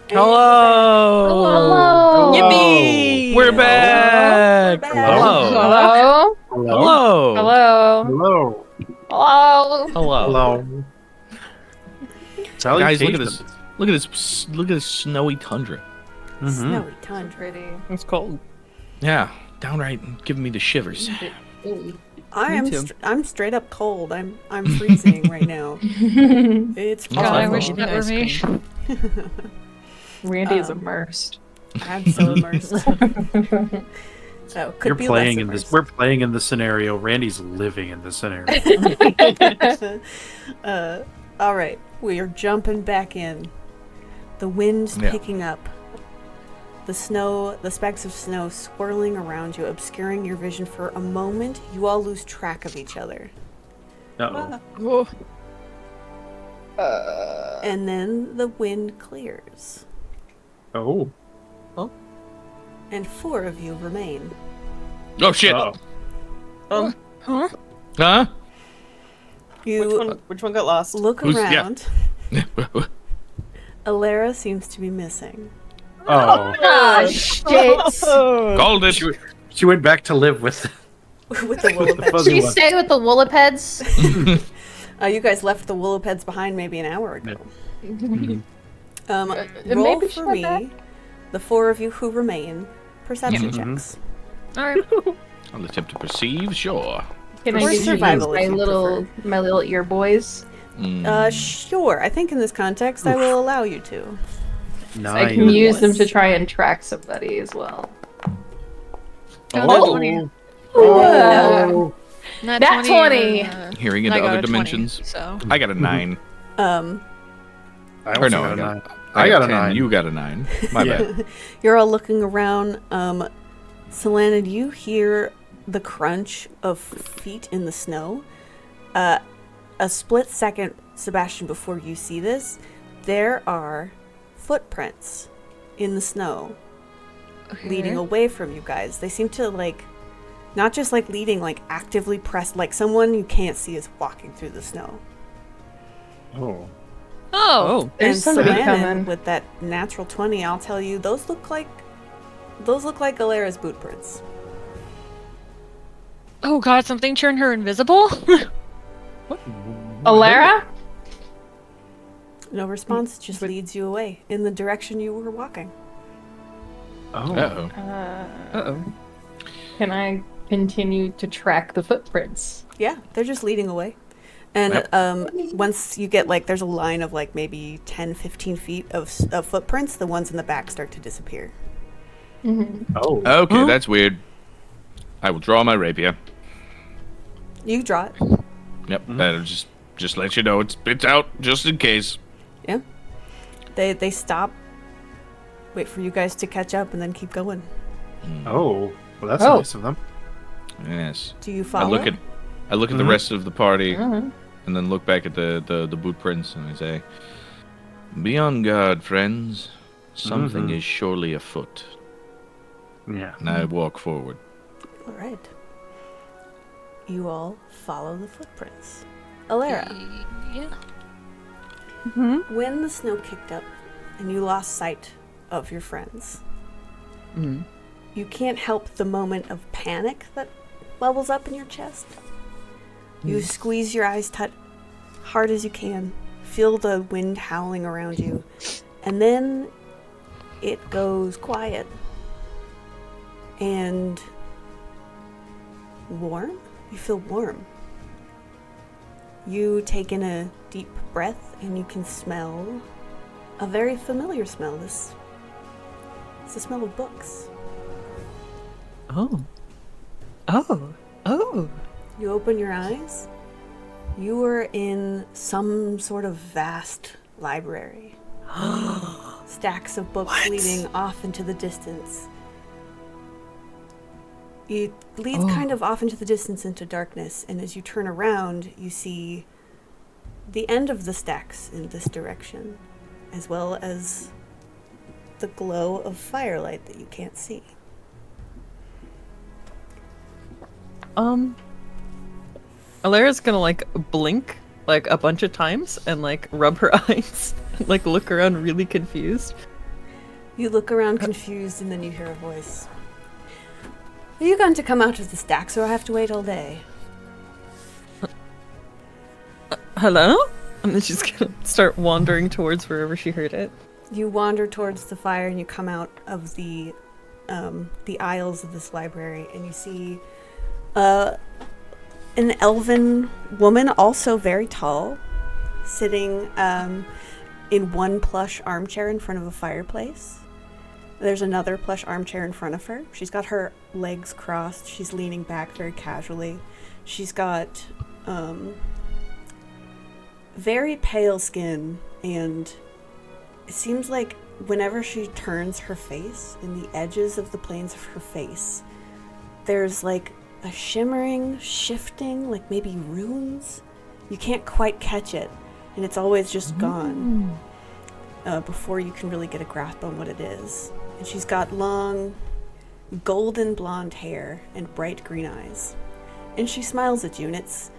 Hello! Hello! Yippee! We're back! Hello. Hello? Hello! Hello? Hello. Hello? Hello! Hello. Guys, look at this! Look at this! Look at this snowy tundra. Snowy tundra. Pretty. It's cold. Yeah, downright giving me the shivers. I'm straight up cold. I'm freezing right now. It's God, I awful. wish that were me. Randy is immersed. I'm so immersed. So could You're be playing less in this. immersed. We're playing in the scenario. Randy's living in the scenario. All right, we are jumping back in. The wind's picking up. The snow, the specks of snow swirling around you, obscuring your vision for a moment. You all lose track of each other. Uh-oh. And then the wind clears. Oh. And 4 of you remain. Oh shit! Uh-oh. Huh? Huh? You Which one got lost? look Who's- yeah. around. Elerra seems to be missing. Oh. Ah, shit! Called it! She went back to live with With the with the Woolipeds. fuzzy She one. stayed with the Woolipeds? You guys left the Woolipeds behind maybe an hour ago. Maybe Roll she for went me, back? the 4 of you who remain, perception checks. Alright. I'll attempt to perceive, sure. Can Or I just use survival if my you little ear boys? Sure. I think in this context, I will allow you to. I can use them to try and track somebody as well. Oh, 20. Oh. Not Nat 20. Hearing I into got other a 20, dimensions. so. I got a 9. Um, I Or also no, got a I 9. got, I got a 10. 9. You got a 9. My bad. you're all looking around. Solana, do you hear the crunch of feet in the snow? A split second, Sebastian, before you see this, there are footprints in the snow leading away from you guys. They seem to not just leading, actively pressed, like someone you can't see is walking through the snow. Oh. Oh. There's And somebody Solana, coming. with that natural 20, I'll tell you, those look like Elerra's boot prints. Oh god, something turned her invisible? Elerra? No response, just leads you away in the direction you were walking. Oh. Uh-oh. Uh-oh. Can I continue to track the footprints? Yeah, they're just leading away. And once you get there's a line of maybe 10, 15 feet of footprints, the ones in the back start to disappear. Oh. Okay, that's weird. I will draw my rapier. You draw it. Yep, that'll just let you know it's out just in case. Yeah. They stop, wait for you guys to catch up, and then keep going. Oh. Well, that's Oh. nice of them. Yes. Do you I follow? look at the rest of the party, Mhm. and then look back at the boot prints, and I say, "Be on guard, friends. Something is surely afoot." Yeah. And I walk forward. All right. You all follow the footprints. Elerra, Yeah. when the snow kicked up and you lost sight of your friends, you can't help the moment of panic that bubbles up in your chest. You squeeze your eyes hard as you can, feel the wind howling around you, and then it goes quiet and warm. You feel warm. You take in a deep breath and you can smell a very familiar smell. It's the smell of books. Oh. Oh. Oh. You open your eyes. You are in some sort of vast library. Stacks of books leading off into the distance. It leads kind of off into the distance into darkness, and as you turn around, you see the end of the stacks in this direction, as well as the glow of firelight that you can't see. Elerra's gonna blink a bunch of times and rub her eyes and look around really confused. You look around confused and then you hear a voice. Are you going to come out of the stacks or I have to wait all day? Hello? And then she's gonna start wandering towards wherever she heard it. You wander towards the fire and you come out of the aisles of this library and you see an elven woman, also very tall, sitting in one plush armchair in front of a fireplace. There's another plush armchair in front of her. She's got her legs crossed. She's leaning back very casually. She's got very pale skin, and it seems like whenever she turns her face, in the edges of the planes of her face, there's like a shimmering, shifting, like maybe runes. You can't quite catch it, and it's always just gone before you can really get a grasp on what it is. And she's got long, golden blonde hair and bright green eyes. And she smiles at you, and it's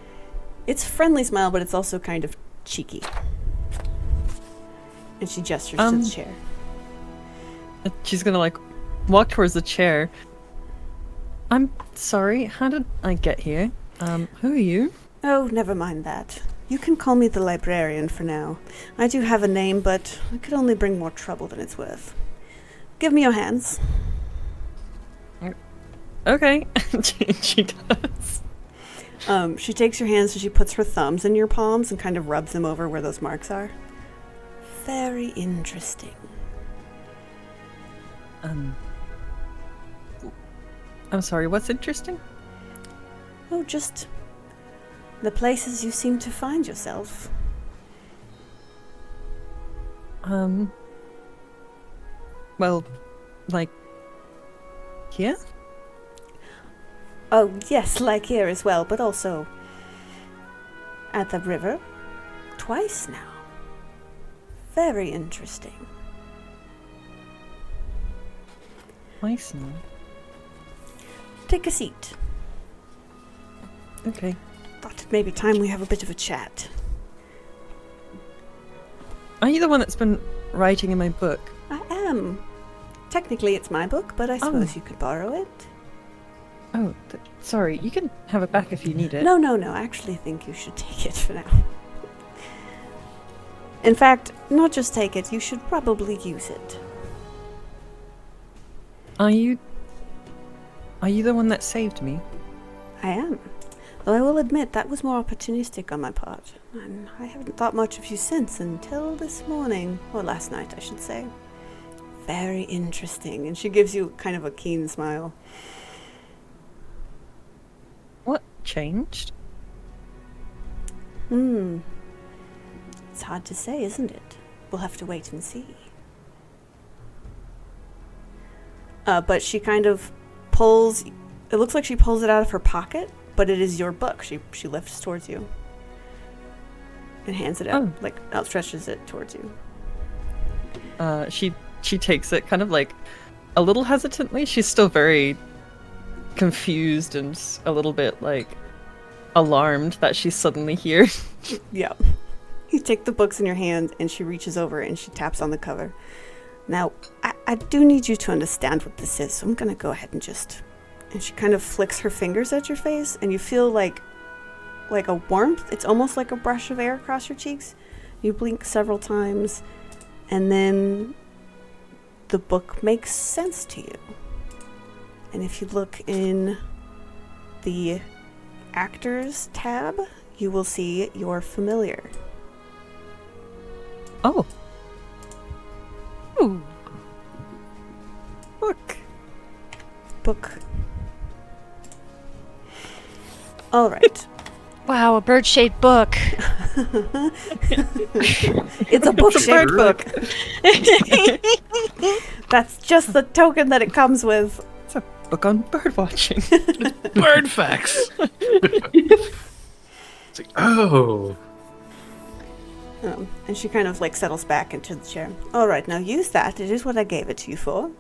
a friendly smile, but it's also kind of cheeky. And she gestures to the chair. She's gonna like walk towards the chair. I'm sorry, how did I get here? Who are you? Oh, never mind that. You can call me the librarian for now. I do have a name, but it could only bring more trouble than it's worth. Give me your hands. Okay. She does. She takes your hands and she puts her thumbs in your palms and kind of rubs them over where those marks are. Very interesting. I'm sorry, what's interesting? Oh, just the places you seem to find yourself. Well, like, here? Oh, yes, like here as well, but also at the river. Twice now. Very interesting. Twice now. Take a seat. Okay. Thought it may be time we have a bit of a chat. Are you the one that's been writing in my book? I am. Technically it's my book, but I suppose you could borrow it. Oh, sorry. You can have it back if you need it. No, I actually think you should take it for now. In fact, not just take it, you should probably use it. Are you the one that saved me? I am. Though I will admit that was more opportunistic on my part. And I haven't thought much of you since until this morning. Or last night, I should say. Very interesting. And she gives you kind of a keen smile. What changed? It's hard to say, isn't it? We'll have to wait and see. But she kind of pulls... It looks like she pulls it out of her pocket, but it is your book. She lifts towards you. And hands it out, like outstretches it towards you. She takes it kind of like a little hesitantly. She's still very confused and a little bit like alarmed that she's suddenly here. Yeah. You take the books in your hand and she reaches over and she taps on the cover. Now, I do need you to understand what this is, so I'm gonna go ahead and just... And she kind of flicks her fingers at your face and you feel like a warmth. It's almost like a brush of air across your cheeks. You blink several times and then the book makes sense to you. And if you look in the Actors tab, you will see your familiar. Oh. Ooh. Book. All right. Wow, a bird-shaped book. It's a book-shaped book. That's just the token that it comes with. It's a book on bird watching. Bird facts. It's like, oh. And she kind of like settles back into the chair. All right, now use that. It is what I gave it to you for.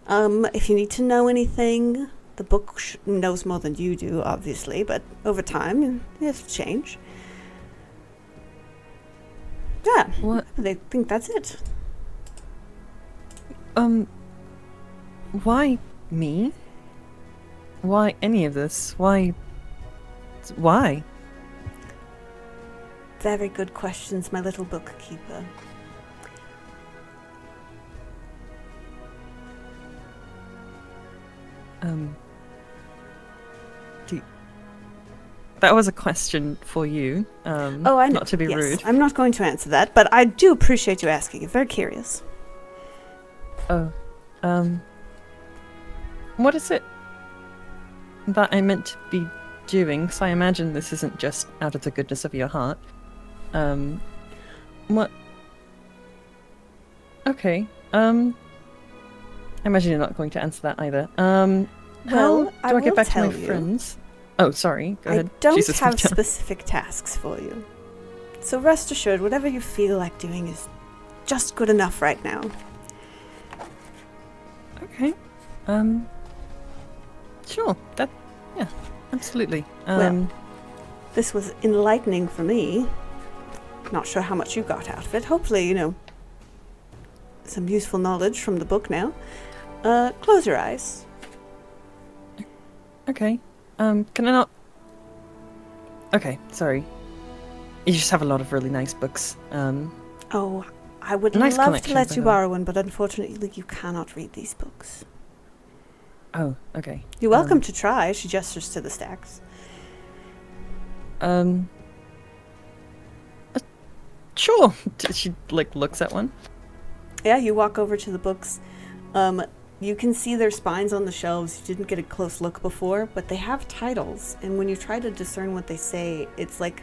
If you need to know anything, the book knows more than you do, obviously, but over time, it has to change. Yeah, What? I think that's it. why me? Why any of this? Why? Very good questions, my little bookkeeper. That was a question for you. Oh, I know. Not to be Yes, rude. I'm not going to answer that, but I do appreciate you asking. I'm very curious. Oh, what is it that I meant to be doing? Because I imagine this isn't just out of the goodness of your heart. What? Okay. I imagine you're not going to answer that either. Well, How do I I will get back to my tell you. friends? Oh, sorry. Go I ahead. don't Jesus, have me down. specific tasks for you. So rest assured, whatever you feel like doing is just good enough right now. Okay. Sure. Yeah, absolutely. Well, this was enlightening for me. Not sure how much you got out of it. Hopefully, some useful knowledge from the book now. Close your eyes. Okay. Can I not? Okay, sorry. You just have a lot of really nice books. Oh, I would Nice love to collection, let by you the way. borrow one, but unfortunately you cannot read these books. Oh, okay. You're welcome to try, she gestures to the stacks. Sure. She looks at one. Yeah, you walk over to the books. You can see their spines on the shelves. You didn't get a close look before, but they have titles. And when you try to discern what they say, it's like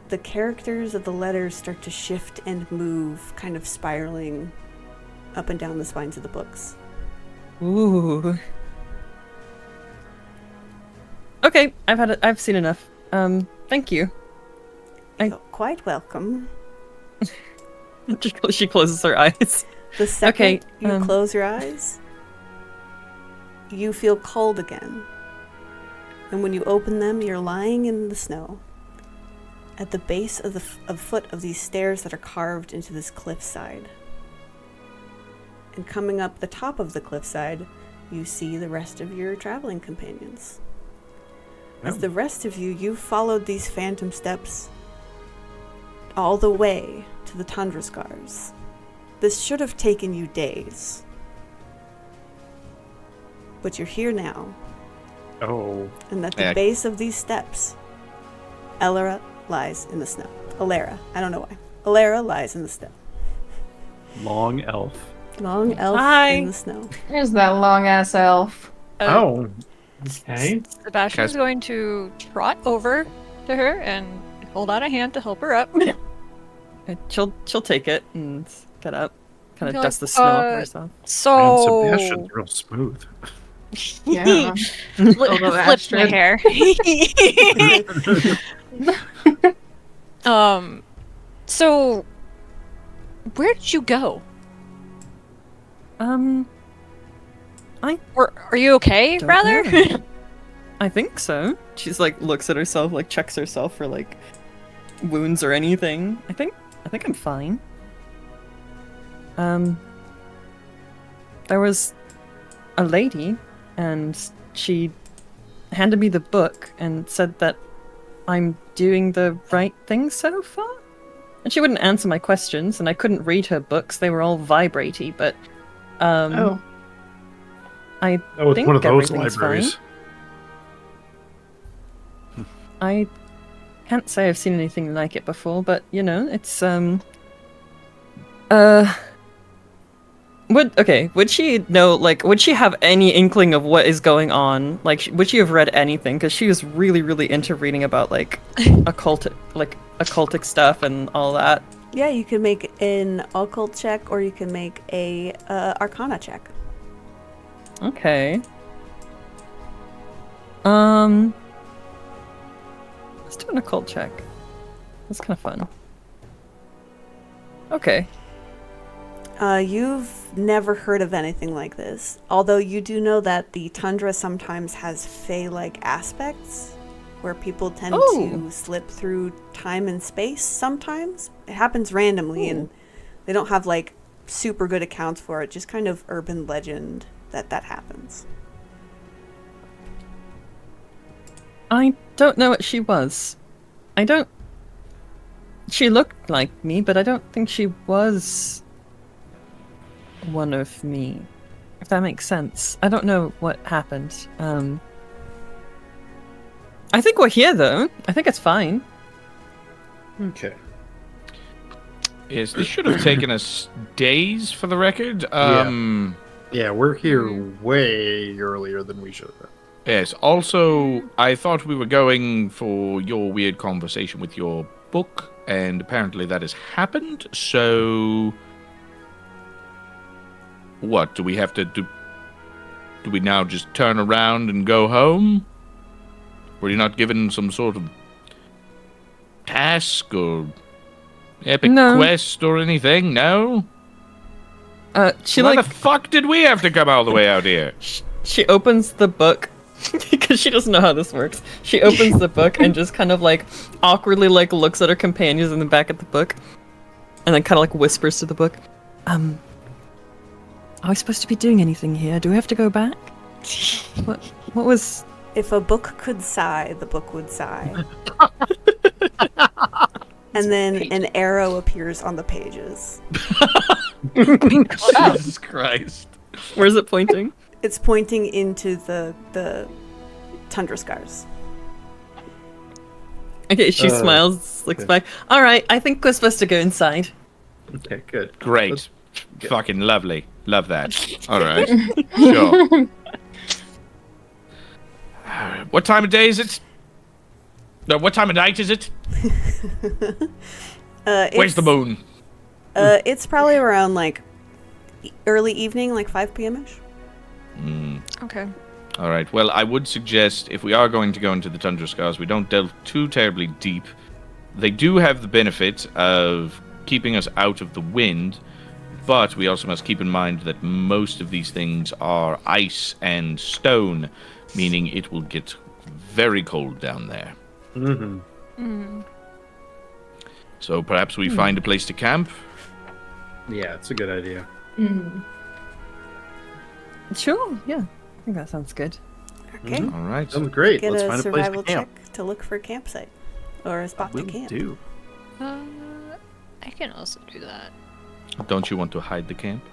the characters of the letters start to shift and move, kind of spiraling up and down the spines of the books. Ooh. Okay, I've seen enough. Thank you. You're quite welcome. She closes her eyes. The second Okay, you close your eyes, you feel cold again. And when you open them, you're lying in the snow at the base of the foot of these stairs that are carved into this cliffside. And coming up the top of the cliffside, you see the rest of your traveling companions. As the rest of you followed these phantom steps all the way to the Tundra Scars. This should have taken you days. But you're here now. Oh. And at the Yeah. base of these steps, Elerra lies in the snow. Elerra. I don't know why. Elerra lies in the snow. Long elf. Long elf Hi. in the snow. There's that long ass elf. Oh. Okay. Sebastian's Cas- going to trot over to her and hold out a hand to help her up. She'll take it and get up, kind of You're dust like, the snow off herself. Man, So Sebastian's real smooth. Yeah. Although flipped my Astrid- hair. So where did you go? Or are you okay? Don't Rather. know. I think so. She's looks at herself, checks herself for wounds or anything. I think I'm fine. There was a lady, and she handed me the book and said that I'm doing the right thing so far. And she wouldn't answer my questions, and I couldn't read her books. They were all vibraty, but Oh. I Oh, it's think one of those everything's libraries. I can't say I've seen anything like it before, but it's would she know, would she have any inkling of what is going on? Would she have read anything? Because she was really, really into reading about occultic stuff and all that. Yeah, you can make an occult check or you can make a arcana check. Okay. Let's do an occult check. That's kind of fun. Okay. You've never heard of anything like this, although you do know that the tundra sometimes has fae-like aspects, where people tend to slip through time and space sometimes. It happens randomly, and they don't have, super good accounts for it, just kind of urban legend that happens. I don't know what she was. She looked like me, but I don't think she was one of me. If that makes sense. I don't know what happened. I think we're here, though. I think it's fine. Okay. Yes, this should have taken us days for the record. Yeah, we're here way earlier than we should have. Yes, also, I thought we were going for your weird conversation with your book, and apparently that has happened, so... What, do we have to do... Do we now just turn around and go home? Were you not given some sort of task or epic quest or anything? No? Why the fuck did we have to come all the way out here? She opens the book because she doesn't know how this works. She opens the book and just kind of like awkwardly like looks at her companions in the back of the book, and then kind of like whispers to the book, "Are we supposed to be doing anything here? Do we have to go back? What was?" If a book could sigh, the book would sigh. And then an arrow appears on the pages. Jesus Christ. Where's it pointing? It's pointing into the Tundra Scars. Okay, she smiles, looks back. All right, I think we're supposed to go inside. Okay, good. Great. Fucking lovely. Love that. All right. Sure. What time of day is it? No, what time of night is it? Where's the moon? It's probably around like early evening, like 5 p.m.-ish. Okay. All right. Well, I would suggest if we are going to go into the Tundra Scars, we don't delve too terribly deep. They do have the benefit of keeping us out of the wind, but we also must keep in mind that most of these things are ice and stone, meaning it will get very cold down there. So perhaps we find a place to camp? Yeah, it's a good idea. Sure, yeah. I think that sounds good. Okay. All right. Sounds great. Get Let's a find a place to survival camp. check to look for a campsite. Or a spot to camp. Do. I can also do that. Don't you want to hide the camp?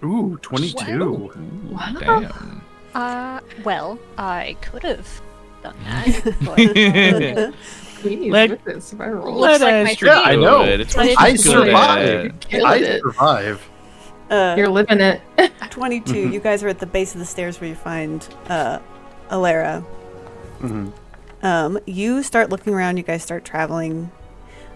Ooh, 22. Ooh, damn. Well, I could have done that. We need Let- with this survival. Looks like my Yeah, I know. It's I what I she's good at. survived. Killed I it. survive. You're living it. 22. You guys are at the base of the stairs where you find Elerra. You start looking around. You guys start traveling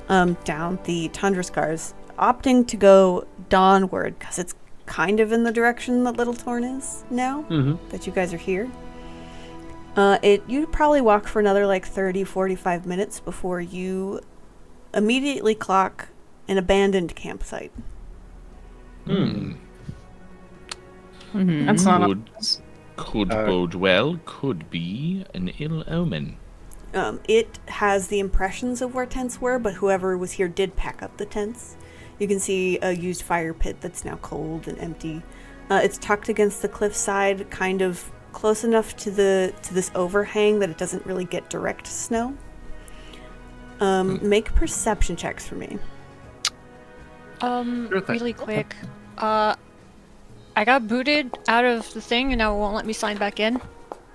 down the Tundra Scars, opting to go dawnward because it's kind of in the direction that Little Torn is now that you guys are here. You'd probably walk for another like 30-45 minutes before you immediately clock an abandoned campsite. That's not Could, could bode well, could be an ill omen. It has the impressions of where tents were, but whoever was here did pack up the tents. You can see a used fire pit that's now cold and empty. It's tucked against the cliffside, kind of close enough to this overhang that it doesn't really get direct snow. Make perception checks for me. Really quick. I got booted out of the thing and now it won't let me sign back in.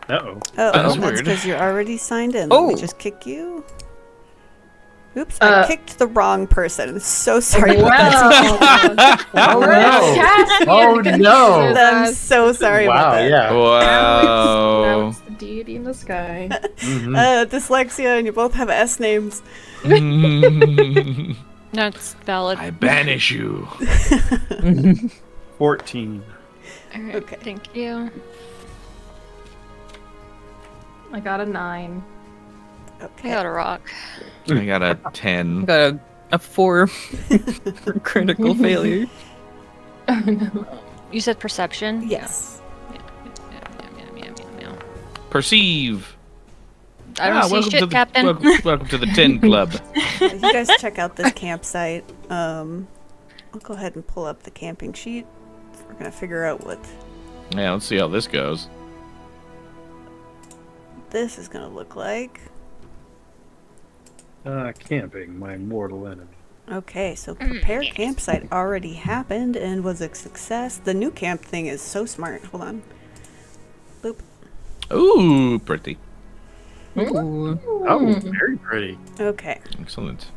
Uh-oh. Oh, That's that's weird. because you're already signed in. Let me Oh. just kick you. Oops, I kicked the wrong person. So sorry about that. Wow. Oh, no. Oh, no. I'm so sorry Wow, about that. yeah. Now Wow. it's the deity in the sky. Dyslexia, and you both have S names. That's valid. I banish you. 14. Alright, Okay. thank you. I got a 9. I Okay. got a rock. I got a 10. Got a 4 for critical failure. Oh no. You said perception? Yes. Yeah. Perceive. I don't see welcome shit, to the, Captain. Welcome to the 10 Club. You guys check out this campsite. I'll go ahead and pull up the camping sheet. We're gonna figure out what Yeah, let's see how this goes. this is gonna look like. Camping, my mortal enemy. Okay, so prepare campsite already happened and was a success. The new camp thing is so smart. Hold on. Boop. Ooh, pretty. Ooh. Oh, very pretty. Okay. Excellent.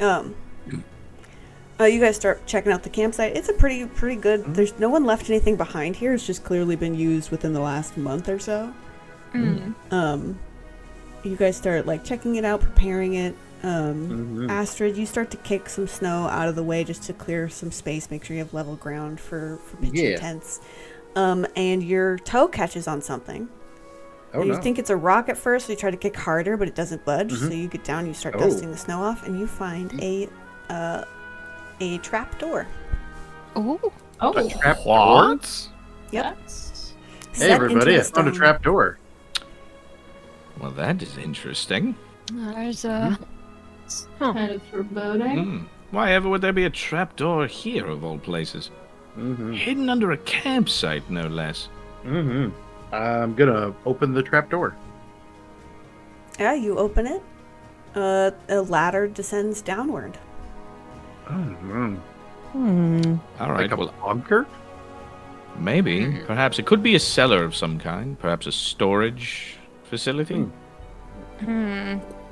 You guys start checking out the campsite. It's a pretty good. There's no one left anything behind here. It's just clearly been used within the last month or so. You guys start like checking it out, preparing it. Astrid, you start to kick some snow out of the way just to clear some space, make sure you have level ground for pitching tents. And your toe catches on something. Oh, and you no. think it's a rock at first, so you try to kick harder, but it doesn't budge. So you get down, you start dusting the snow off, and you find a trap door. Ooh. A trap door? What? Yep. That's... Hey, Set everybody, into I the found a stone. trap door. Well, that is interesting. There's kind of foreboding. Hmm. Why ever would there be a trapdoor here, of all places? Hidden under a campsite, no less. I'm gonna open the trap door. Yeah, you open it. A ladder descends downward. All right, Like a well, bunker? maybe. Perhaps it could be a cellar of some kind. Perhaps a storage facility.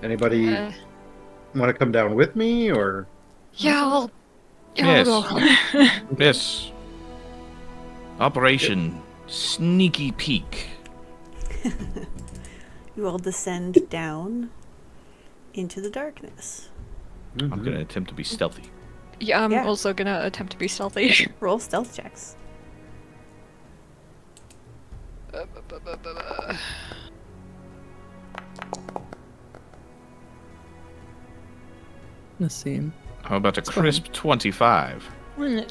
Anybody want to come down with me, or? I'll Yes. go. Yes. Operation Sneaky Peek. You all descend down into the darkness. I'm going to attempt to be stealthy. Yeah, I'm Yeah. also gonna attempt to be stealthy. Roll stealth checks. Let's see. How about a crisp 25?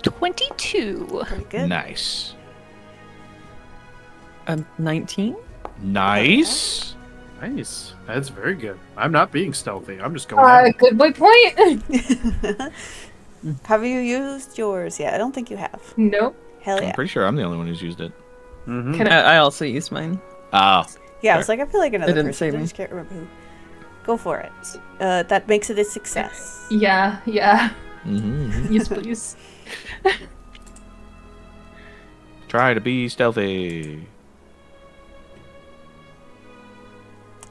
22. Pretty good. Nice. 19? Nice. Nice. That's very good. I'm not being stealthy. I'm just going down. Good boy point. Have you used yours yet? I don't think you have. Nope. Hell I'm yeah. pretty sure I'm the only one who's used it. Can I... I also used mine. Ah. Yeah, I was like, I feel like another didn't person. save I me. just can't remember who. Go for it. That makes it a success. Yeah, yeah. Mm-hmm. Yes, please. Try to be stealthy.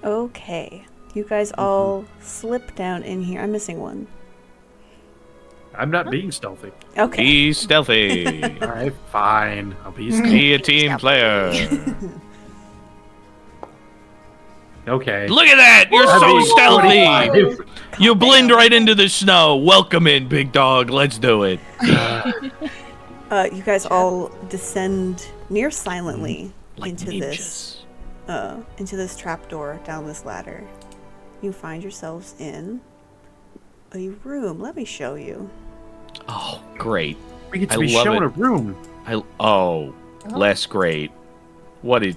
Okay. You guys all slip down in here. I'm missing one. I'm not being stealthy. Okay. Be stealthy. All right, fine. I'll be stealthy. Be a team player. Okay. Look at that! You're I'd so be stealthy! 45. You blend right into the snow. Welcome in, big dog. Let's do it. You guys all descend near silently Like into this trapdoor down this ladder. You find yourselves in a room. Let me show you. Oh, great. We get to I be love shown it. a room. Less great. What did...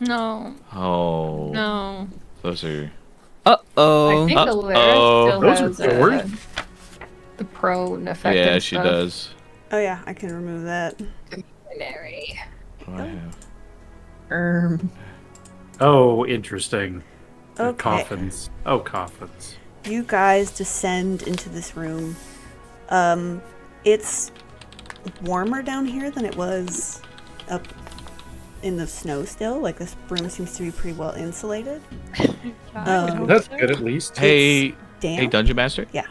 No. Oh. No. Those are... I Uh-oh. think Uh-oh. Elerra still Those are has doors. the prone effect. Yeah, and she stuff. does. Oh yeah, I can remove that. Mary. What do I have? Oh, interesting. Okay. Coffins. Oh, coffins. You guys descend into this room. It's warmer down here than it was up in the snow still. Like, this room seems to be pretty well insulated. That's good, at least. Hey, Damn. hey, Dungeon Master? Yeah.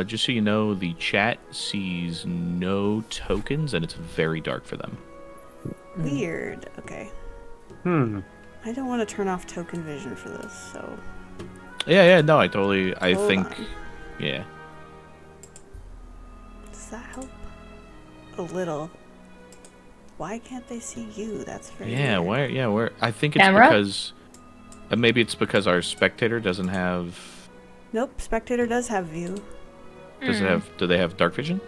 Just so you know, the chat sees no tokens, and it's very dark for them. Weird. Okay. I don't want to turn off token vision for this, so... Yeah, no, I Hold think, on. yeah. Does that help? A little. Why can't they see you? That's very Yeah, weird. where, I think it's Camera? because, maybe it's because our spectator doesn't have, Nope, spectator does have view. do they have dark vision?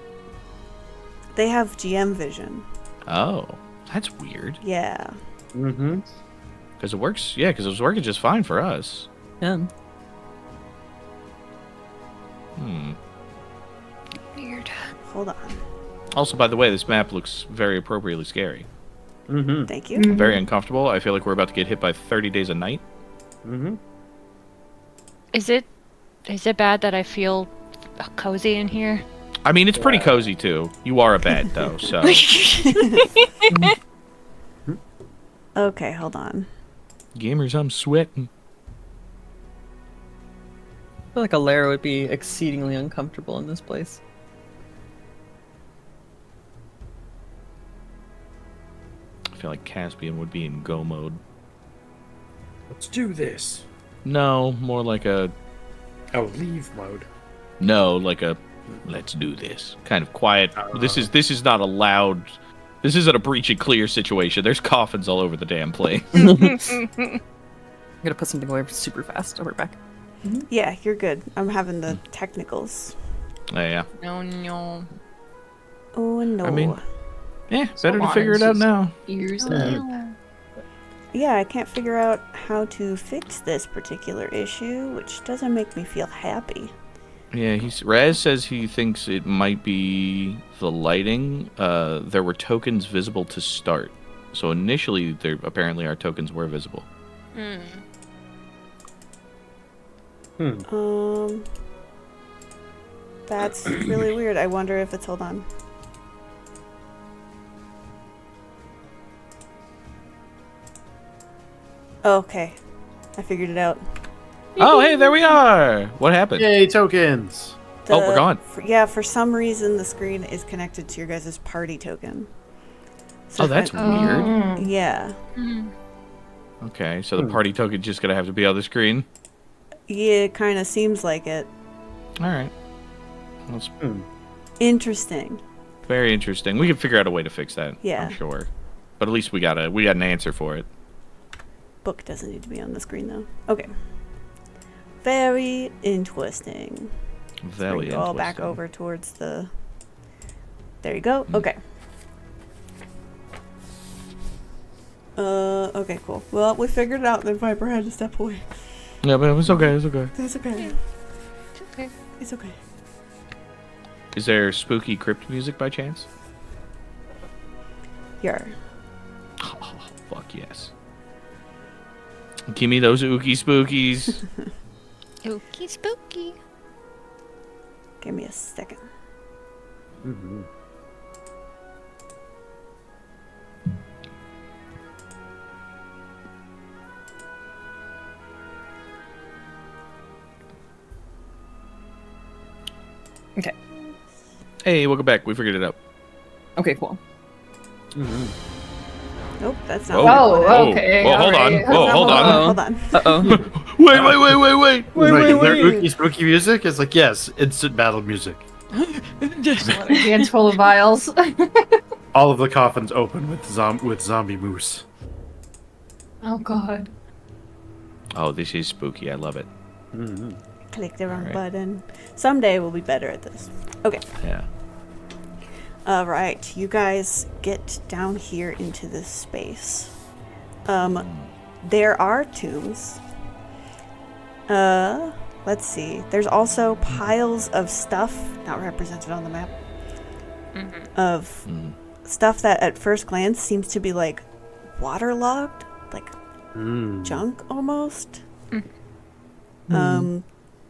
They have GM vision. Oh, that's weird. Yeah. Mm-hmm. Because it works, because it was working just fine for us. Yeah. Hmm. Weird. hold on. Also, by the way, this map looks very appropriately scary. Mm-hmm. Thank you. Very uncomfortable. I feel like we're about to get hit by 30 days a night. Mm-hmm. Is it bad that I feel cozy in here? I mean, it's pretty cozy, too. You are a bed, though, so... Okay, hold on. Gamers, I'm sweating. I feel like Elerra would be exceedingly uncomfortable in this place. I feel like Caspian would be in go mode. Let's do this. No, more like a... Oh, leave mode. No, like a... Let's do this. Kind of quiet. This is not a loud... This isn't a breach and clear situation. There's coffins all over the damn place. I'm gonna put something away super fast. Over back. Yeah, you're good. I'm having the technicals. Yeah. No. Oh no. I mean- better to long figure as it out it's- now. Years Yeah, I can't figure out how to fix this particular issue, which doesn't make me feel happy. Yeah, Raz says he thinks it might be the lighting. There were tokens visible to start. So initially, apparently our tokens were visible. That's really weird. I wonder if it's... Hold on. Okay. I figured it out. Oh, hey, there we are! What happened? Yay, tokens! Oh, we're gone. For some reason the screen is connected to your guys' party token. So Oh, if that's weird. Yeah. Okay, so the party token just gonna have to be on the screen? Yeah, it kind of seems like it. Alright. That's Interesting. very interesting. We can figure out a way to fix that, Yeah. I'm sure. But at least we got an answer for it. Book doesn't need to be on the screen though. Okay. Very interesting. Very Bring you all back interesting. over towards the... There you go. Okay. Okay, cool. Well, we figured it out, then Viper had to step away. Yeah, but it's okay, it's okay. That's okay. It's okay. It's okay. Is there spooky crypt music by chance? Here. Oh, fuck yes. Give me those ookie spookies. Spooky, spooky. Give me a second. Mm-hmm. Okay. Hey, welcome back. We figured it out. Okay, cool. Nope, that's not. Whoa. what I wanted. Oh, okay. Whoa, hold on. alright. Whoa, That's hold not on. what I wanted. Hold on. Uh-oh. Wait. Is there ookie spooky music? It's like, yes, instant battle music. Hands full of vials. All of the coffins open with zombie moose. Oh god. Oh, this is spooky. I love it. Mm-hmm. Click the wrong Alright. button. Someday we'll be better at this. Okay. Yeah. Alright, you guys get down here into this space. There are tombs. Let's see. There's also piles of stuff, not represented on the map, of stuff that at first glance seems to be like waterlogged, like junk almost.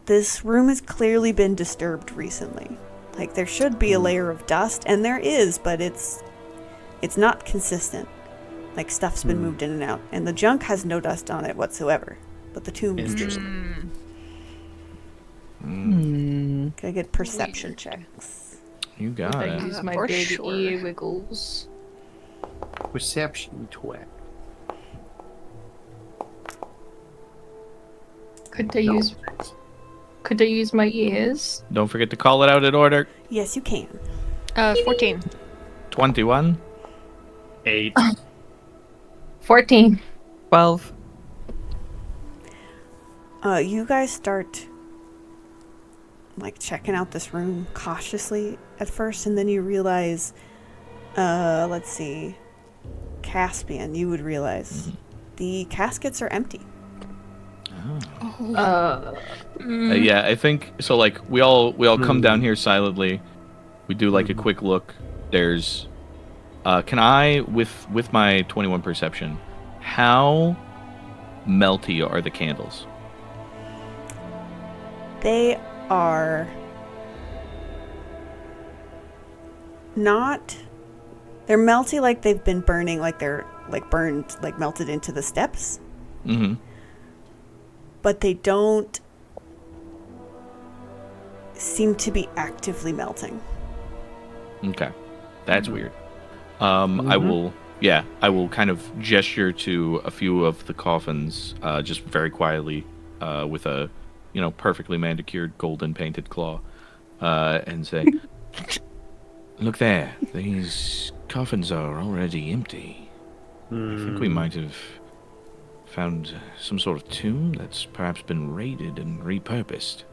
This room has clearly been disturbed recently. Like there should be a layer of dust, and there is, but it's not consistent. Like stuff's been moved in and out, and the junk has no dust on it whatsoever, but the tombs do. Can I get perception checks? You got I it. use my For big sure. E wiggles. Perception twat. Could I use my ears? Don't forget to call it out in order. Yes, you can. 14. 21. 8. 14. 12. You guys start like checking out this room cautiously at first, and then you realize, let's see, Caspian, you would realize the caskets are empty. Yeah, I think so. Like we all come down here silently, We do like a quick look. There's, can I, with my 21 perception, how melty are the candles? They are not. They're melty, like they've been burning, like they're like burned, like melted into the steps. Mm-hmm. But they don't seem to be actively melting. Okay, that's weird. I will kind of gesture to a few of the coffins, just very quietly, with a, perfectly manicured golden painted claw, and say, "Look there, these coffins are already empty. I think we might have found some sort of tomb that's perhaps been raided and repurposed.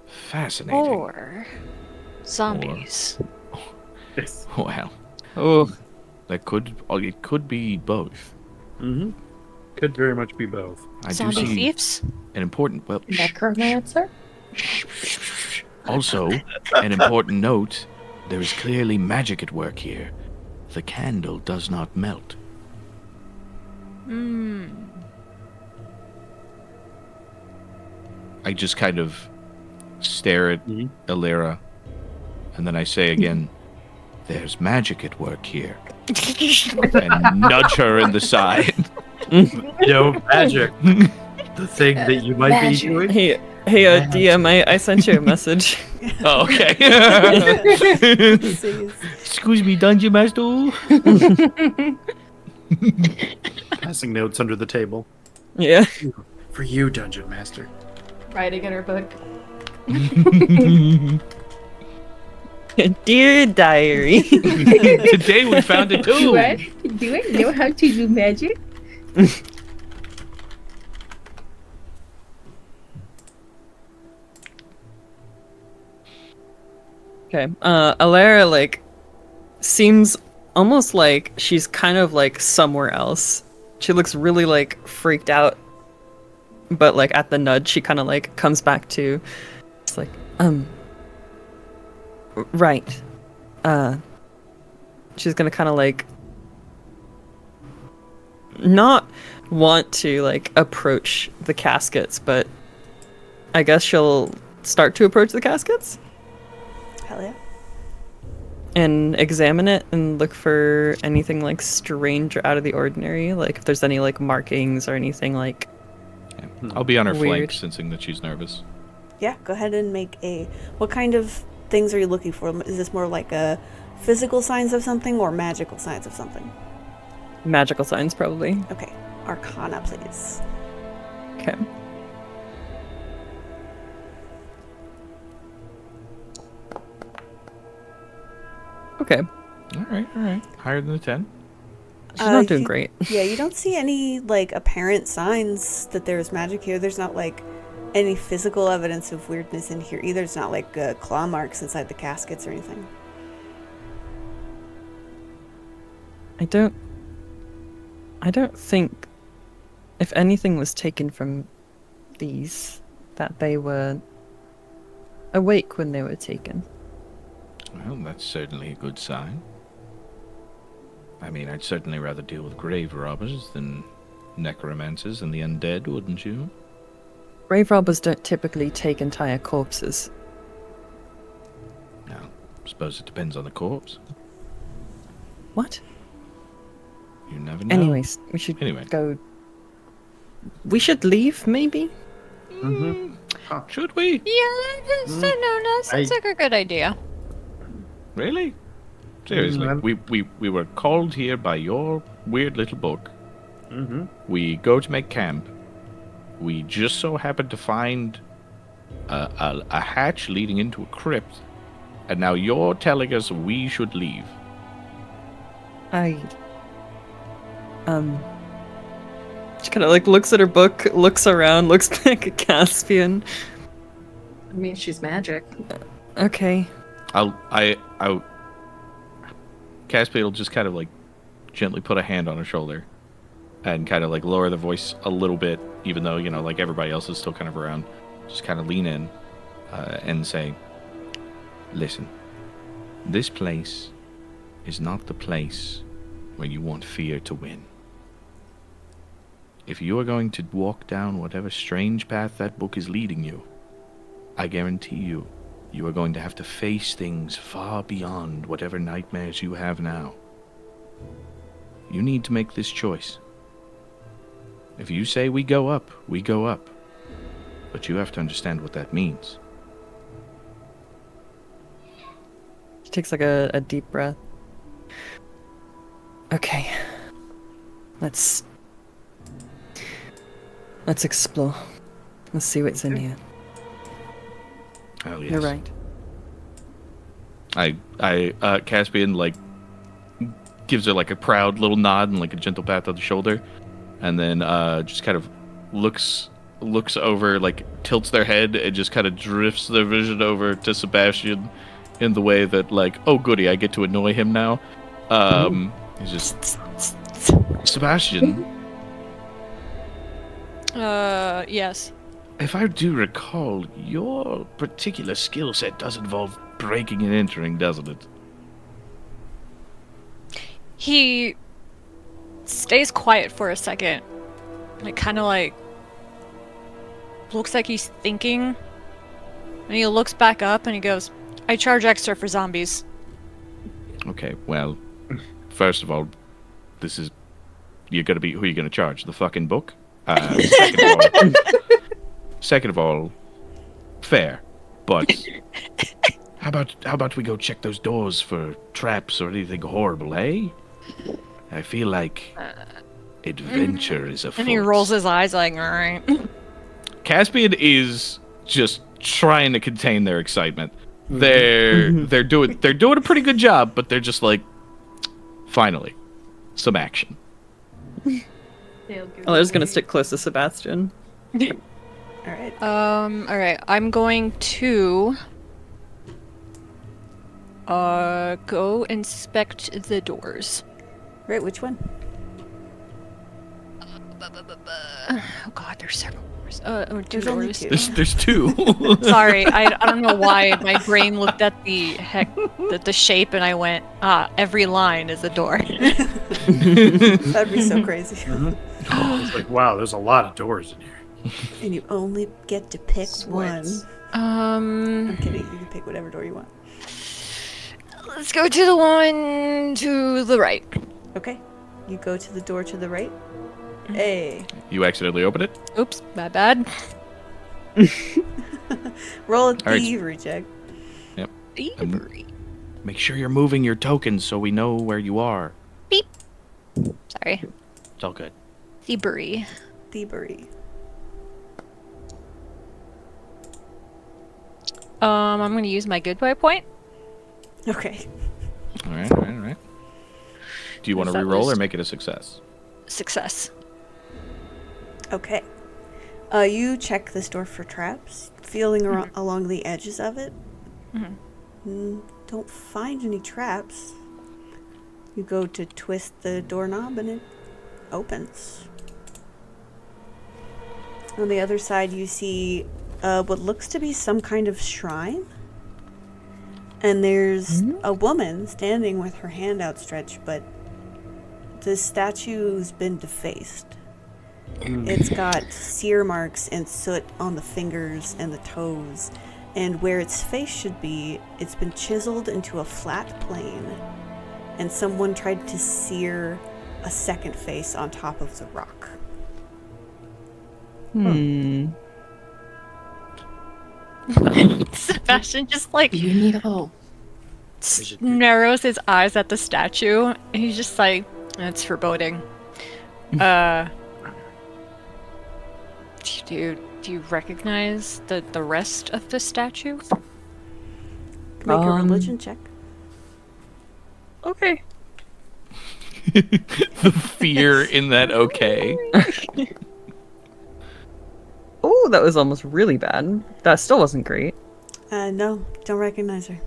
Fascinating." Or zombies. Yes. Well, Oh, it could be both. Mm-hmm. Could very much be both. I do Zombie see thieves? an important. Well, Necromancer? also, an important note: there is clearly magic at work here. The candle does not melt. I just kind of stare at Elerra, and then I say again, "There's magic at work here," and nudge her in the side. Magic. The thing that you might be doing. hey, DM, I sent you a message. Oh, okay. Says, Excuse me, Dungeon Master. Passing notes under the table. Yeah. For you, Dungeon Master. Writing in her book. Dear diary. Today we found a tomb. Do I know how to do magic? Okay. Elerra, seems almost like she's kind of, somewhere else. She looks really, freaked out. But, at the nudge, she kind of, comes back to... It's right. She's gonna kind of, not want to, approach the caskets, but I guess she'll start to approach the caskets? hell yeah. And examine it and look for anything strange or out of the ordinary, if there's any markings or anything I'll be on her flank, Weird. sensing that she's nervous. Yeah, go ahead and make a... What kind of things are you looking for? Is this more like a physical signs of something or magical signs of something? magical signs probably. Okay, Arcana, please. Okay. Okay. All right. Higher than the 10. She's not doing you- great. Yeah, you don't see any apparent signs that there's magic here. There's not any physical evidence of weirdness in here either. It's not claw marks inside the caskets or anything. I don't think if anything was taken from these that they were awake when they were taken. Well, that's certainly a good sign. I mean, I'd certainly rather deal with grave robbers than necromancers and the undead, wouldn't you? Grave robbers don't typically take entire corpses. No, suppose it depends on the corpse. What? You never know. Anyways, we should go. We should leave, maybe? Should we? Yeah, that sounds like a good idea. Really? Seriously, we were called here by your weird little book. Mm-hmm. We go to make camp. We just so happened to find a hatch leading into a crypt, and now you're telling us we should leave. She kind of looks at her book, looks around, looks back at Caspian. I mean, she's magic. Okay. Caspian will just kind of gently put a hand on her shoulder, and kind of lower the voice a little bit, even though everybody else is still kind of around. Just kind of lean in, and say, Listen, this place is not the place where you want fear to win. If you are going to walk down whatever strange path that book is leading you, I guarantee you, you are going to have to face things far beyond whatever nightmares you have now. You need to make this choice. If you say we go up, we go up. But you have to understand what that means. She takes like a deep breath. Okay. Let's explore. Let's see what's in here. Oh, yes. You're right. Caspian, like, gives her, like, a proud little nod and, like, a gentle pat on the shoulder. And then, just kind of looks over, like, tilts their head and just kind of drifts their vision over to Sebastian in the way that, like, oh, goody, I get to annoy him now. He's just... Sebastian, Yes. if I do recall, your particular skill set does involve breaking and entering, doesn't it? He stays quiet for a second. Like, kind of like... looks like he's thinking. And he looks back up and he goes, I charge extra for zombies. Okay, well, first of all, this is... who are you gonna charge? The fucking book? Second of all, fair. But how about we go check those doors for traps or anything horrible, eh? I feel like adventure is afoot. And he rolls his eyes like, alright. Caspian is just trying to contain their excitement. They're doing a pretty good job, but they're just like, finally, some action. Eller's gonna stick close to Sebastian. Alright. Alright. I'm going to go inspect the doors. Right, which one? Oh god, there's several doors. Two There's only doors. two. There's two. Sorry, I don't know why my brain looked at the shape and I went, every line is a door. That'd be so crazy. It's like, wow, there's a lot of doors in here. And you only get to pick one. I'm kidding. You can pick whatever door you want. Let's go to the one to the right. Okay. You go to the door to the right. Hey. You accidentally open it? Oops, my bad. Roll a All right. thievery check. Yep. Thievery. Make sure you're moving your tokens so we know where you are. Beep. Sorry. It's all good. Thievery. Thievery. I'm gonna use my good boy point. Okay. All right. Do you want to What's that re-roll or list? make it a success? Success. Okay. You check this door for traps, feeling along the edges of it. Don't find any traps. You go to twist the doorknob and it opens. On the other side, you see what looks to be some kind of shrine. And there's a woman standing with her hand outstretched, but the statue's been defaced. It's got sear marks and soot on the fingers and the toes, and where its face should be, it's been chiseled into a flat plane, and someone tried to sear a second face on top of the rock. Sebastian just like You need help. narrows his eyes at the statue. And he's just like, that's foreboding. Do you recognize the rest of the statue? Make a religion check. Okay. The fear in that okay. Oh, that was almost really bad. That still wasn't great. No, don't recognize her.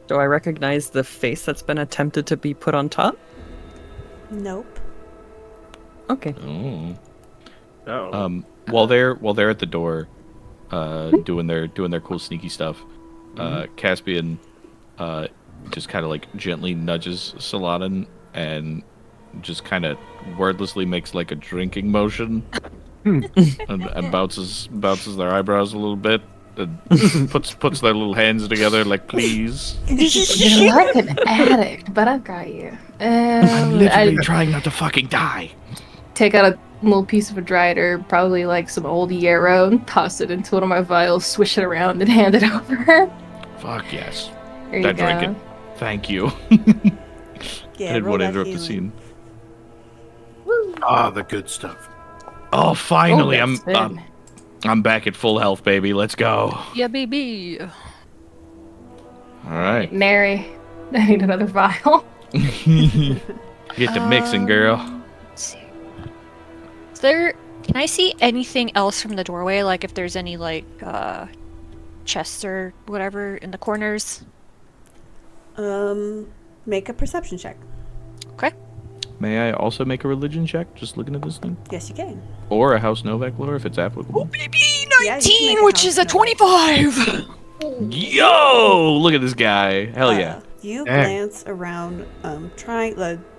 Do I recognize the face that's been attempted to be put on top? Nope. Okay. Oh. Oh. While they're at the door, doing their cool sneaky stuff. Caspian just kind of like gently nudges Saladin and just kind of wordlessly makes like a drinking motion and bounces their eyebrows a little bit and puts their little hands together like, please. You're like an addict, but I've got you. I'm literally trying not to fucking die. Take out a little piece of a dried herb, probably like some old yarrow, and toss it into one of my vials, swish it around, and hand it over. Fuck yes. There you I drink go. it. Thank you. Yeah, I didn't roll want to that interrupt the healing. scene. Ah, the good stuff. Oh, finally, Oh, that's I'm back at full health, baby. Let's go. Yeah, baby. All right. Nary, I need another vial. Get to mixing, girl. Let's see. Is there? Can I see anything else from the doorway? Like if there's any like chests or whatever in the corners? Make a perception check. Okay. May I also make a religion check, just looking at this thing? Yes, you can. Or a House Novak lore, if it's applicable. Oh, baby, Yeah, you 19, can make a which house is a note. 25. Yo! Look at this guy. Hell yeah. You Dang. glance around, trying,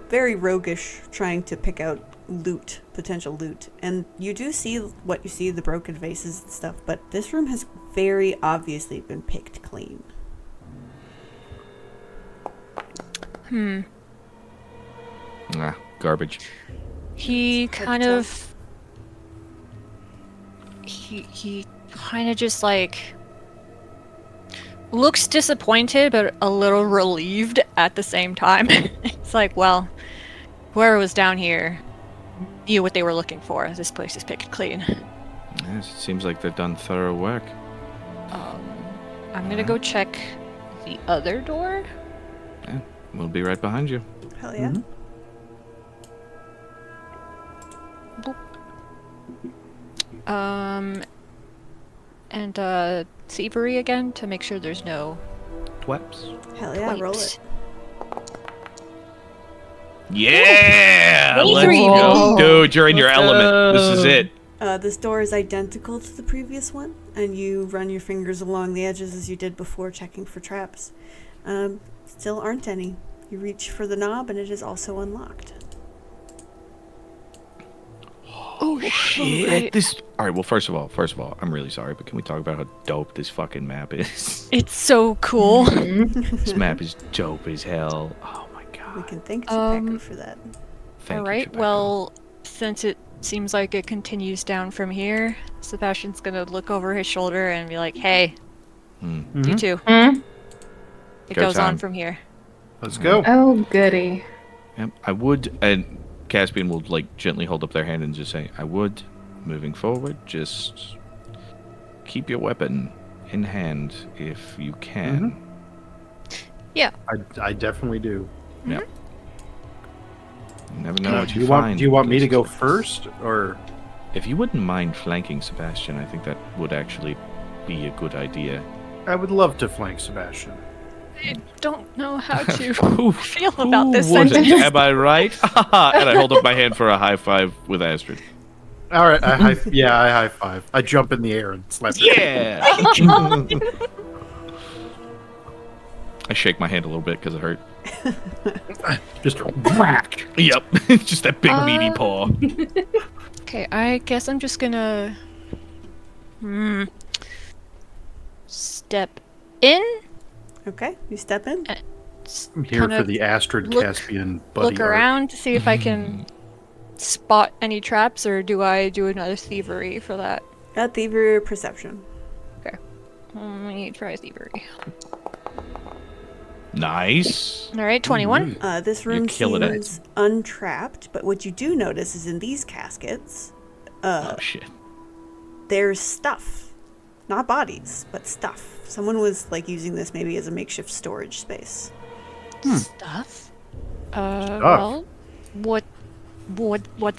very roguish, trying to pick out loot, potential loot. And you do see what you see, the broken vases and stuff, but this room has very obviously been picked clean. Ah, garbage. He hard to kind tell. of he kind of just like looks disappointed but a little relieved at the same time. It's like, well, whoever was down here knew what they were looking for. This place is picked clean. Yes, it seems like they've done thorough work. I'm gonna go check the other door. Yeah, we'll be right behind you. Hell yeah. And thievery again to make sure there's no Twaps. Hell yeah, roll it. Yeah! Let's 23. go. Dude, you're in your Let's element. This is go. it. This door is identical to the previous one, and you run your fingers along the edges as you did before, checking for traps. Still aren't any. You reach for the knob, and it is also unlocked. Oh Shit. right. This. All right. Well, first of all, I'm really sorry, but can we talk about how dope this fucking map is? It's so cool. This map is dope as hell. Oh my We god. can thank Czepeku for that. Thank you, Alright, Czepeku. well, since it seems like it continues down from here, Sebastian's gonna look over his shoulder and be like, hey, you two. Hmm? It Go goes time. on from here. Let's go. Oh, goody. Yep, I would, and Caspian will like gently hold up their hand and just say, I would, moving forward, just keep your weapon in hand if you can. I definitely do. Yep. You never know what Do you you want? find. Do you want in me to these go places. first, or If you wouldn't mind flanking Sebastian, I think that would actually be a good idea. I would love to flank Sebastian. I don't know how to Who- feel about this who wouldn't? sentence. Am I right? And I hold up my hand for a high five with Astrid. All right, I high five. I jump in the air and slap. her. Yeah! I shake my hand a little bit because it hurt. Just whack. Yep, just that big meaty paw. Okay, I guess I'm just gonna step in. Okay, you step in. I'm here Kind for of the Astrid look- Caspian buddy. Look around to see if I can spot any traps, or do I do another thievery for that? Thievery or perception. Let me try thievery. Nice. Alright, 21. This room killing it. seems untrapped, but what you do notice is in these caskets, Oh shit. there's stuff. Not bodies, but stuff. Someone was like using this maybe as a makeshift storage space. Stuff? Well, what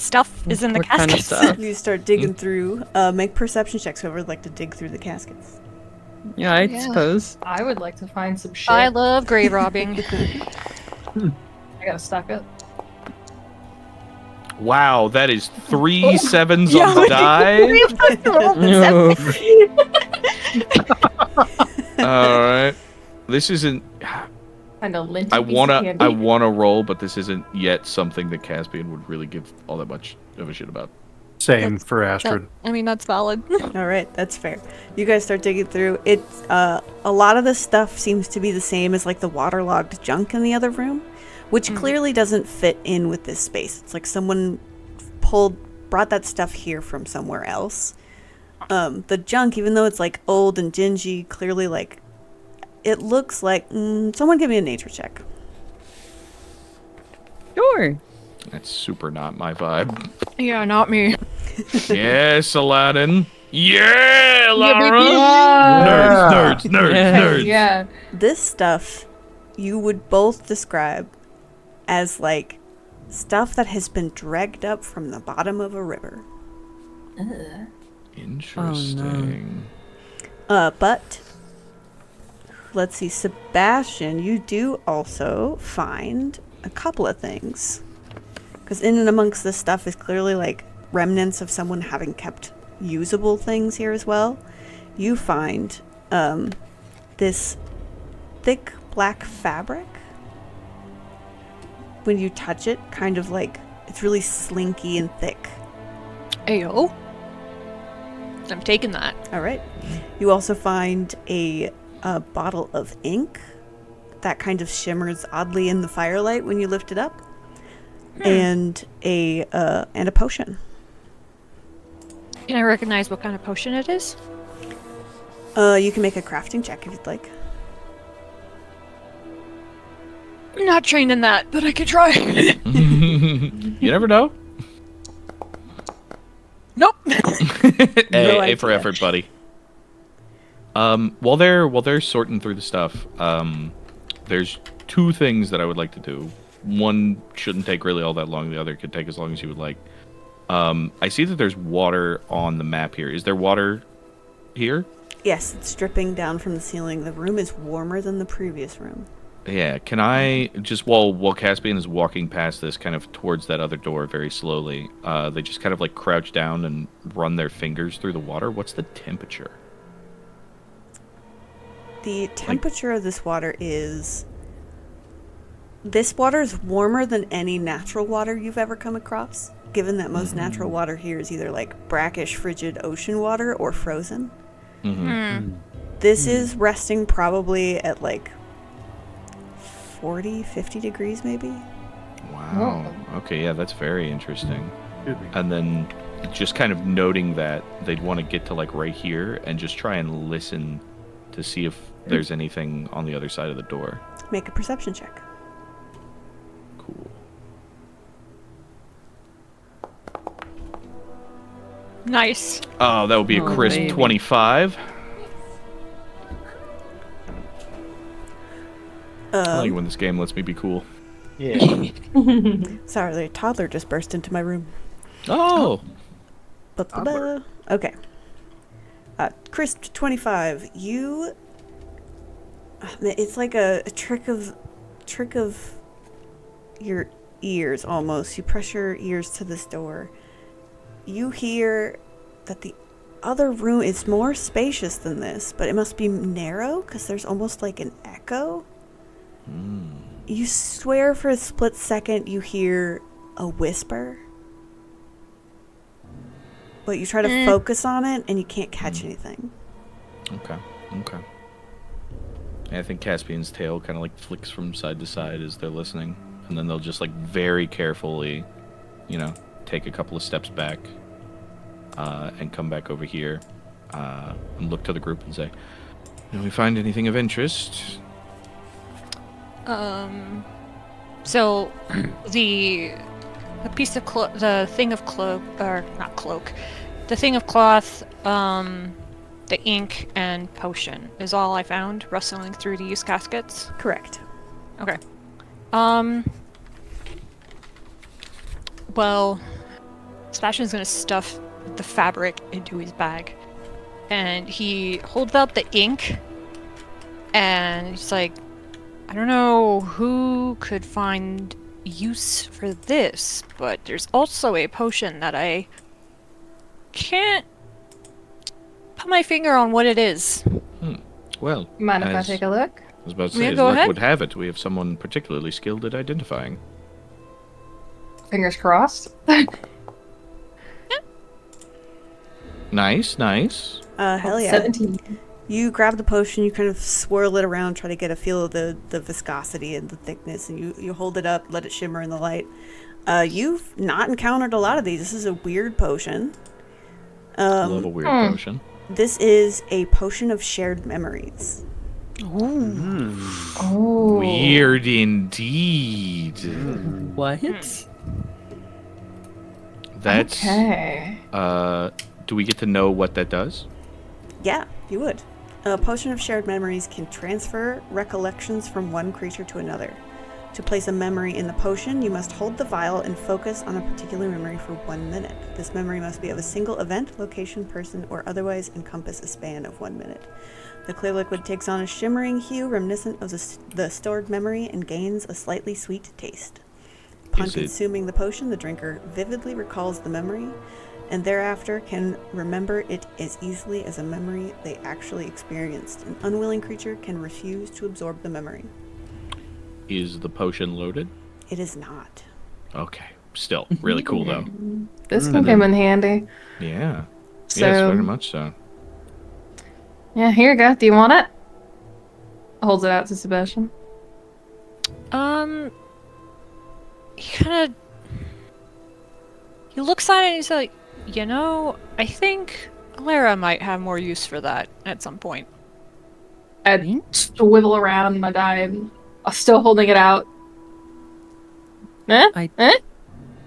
stuff is in the What kind of caskets? stuff? You start digging through. Make perception checks. Whoever would like to dig through the caskets. Yeah, I Yeah. suppose. I would like to find some shit. I love grave robbing. I gotta stock up. Wow, that is 3 sevens on the die. No. All right. This isn't. Kind of lint. I wanna roll, but this isn't yet something that Caspian would really give all that much of a shit about. Same for Astrid. I mean, that's valid. All right, that's fair. You guys start digging through. It's a lot of the stuff seems to be the same as like the waterlogged junk in the other room, which clearly doesn't fit in with this space. It's like someone brought that stuff here from somewhere else. The junk, even though it's like old and dingy, clearly like it looks like someone give me a nature check. Sure. That's super not my vibe. Yeah, not me. Yes, Aladdin. Yeah, Lara. Yeah. Nerds. Yeah. This stuff you would both describe as like stuff that has been dragged up from the bottom of a river. Interesting. But let's see, Sebastian, you do also find a couple of things. Because in and amongst this stuff is clearly like remnants of someone having kept usable things here as well. You find this thick black fabric. When you touch it, kind of like it's really slinky and thick. Ayo. I'm taking that. All right. You also find a bottle of ink that kind of shimmers oddly in the firelight when you lift it up, and a potion. Can I recognize what kind of potion it is? You can make a crafting check if you'd like. I'm not trained in that, but I could try. You never know. Nope. A for effort, buddy. While they're sorting through the stuff, there's two things that I would like to do. One shouldn't take really all that long. The other could take as long as you would like. I see that there's water on the map here. Is there water here? Yes, it's dripping down from the ceiling. The room is warmer than the previous room. Yeah, can I just while Caspian is walking past this kind of towards that other door very slowly, they just kind of like crouch down and run their fingers through the water. What's the temperature? The temperature of this water is... This water is warmer than any natural water you've ever come across, given that most natural water here is either like brackish, frigid ocean water or frozen. This is resting probably at like 40, 50 degrees maybe. Wow. Okay, yeah, that's very interesting. And then just kind of noting that they'd want to get to like right here and just try and listen to see if there's anything on the other side of the door. Make a perception check. Cool. Nice. Oh, that would be a crisp baby. 25. I like when this game lets me be cool. Yeah. Sorry, the toddler just burst into my room. Oh! Ba-ba-ba. Okay. Crisp 25. You... It's like a trick of your ears, almost. You press your ears to this door. You hear that the other room is more spacious than this, but it must be narrow, because there's almost like an echo. You swear for a split second you hear a whisper, but you try to focus on it and you can't catch anything. Okay. I think Caspian's tail kind of like flicks from side to side as they're listening, and then they'll just like very carefully, take a couple of steps back, and come back over here, and look to the group and say, "Did we find anything of interest?" So the piece of the thing of cloak, or not cloak, the thing of cloth, the ink and potion is all I found rustling through these caskets. Correct. Okay. Well, Sebastian's gonna stuff the fabric into his bag, and he holds out the ink, and he's like, I don't know who could find use for this, but there's also a potion that I can't put my finger on what it is. Well, Mind if I as take a look? I was about to Yeah, say, as go luck ahead. would have it, we have someone particularly skilled at identifying. Fingers crossed. Nice. Hell yeah. 17. You grab the potion, you kind of swirl it around, try to get a feel of the viscosity and the thickness, and you hold it up, let it shimmer in the light. You've not encountered a lot of these. This is a weird potion. Love a weird potion. This is a potion of shared memories. Oh. Weird indeed. What? That's Okay. do we get to know what that does? Yeah, you would. A potion of shared memories can transfer recollections from one creature to another. To place a memory in the potion, you must hold the vial and focus on a particular memory for 1 minute. This memory must be of a single event, location, person, or otherwise encompass a span of 1 minute. The clear liquid takes on a shimmering hue reminiscent of the stored memory and gains a slightly sweet taste. Upon Is it- consuming the potion, the drinker vividly recalls the memory and thereafter can remember it as easily as a memory they actually experienced. An unwilling creature can refuse to absorb the memory. Is the potion loaded? It is not. Okay. Still, really cool though. This can come in handy. Yeah. So, Yes, very much so. yeah, here you go. Do you want it? Holds it out to Sebastian. He looks at it and he's like, you know, I think Elerra might have more use for that at some point. I swivel around my dime, still holding it out.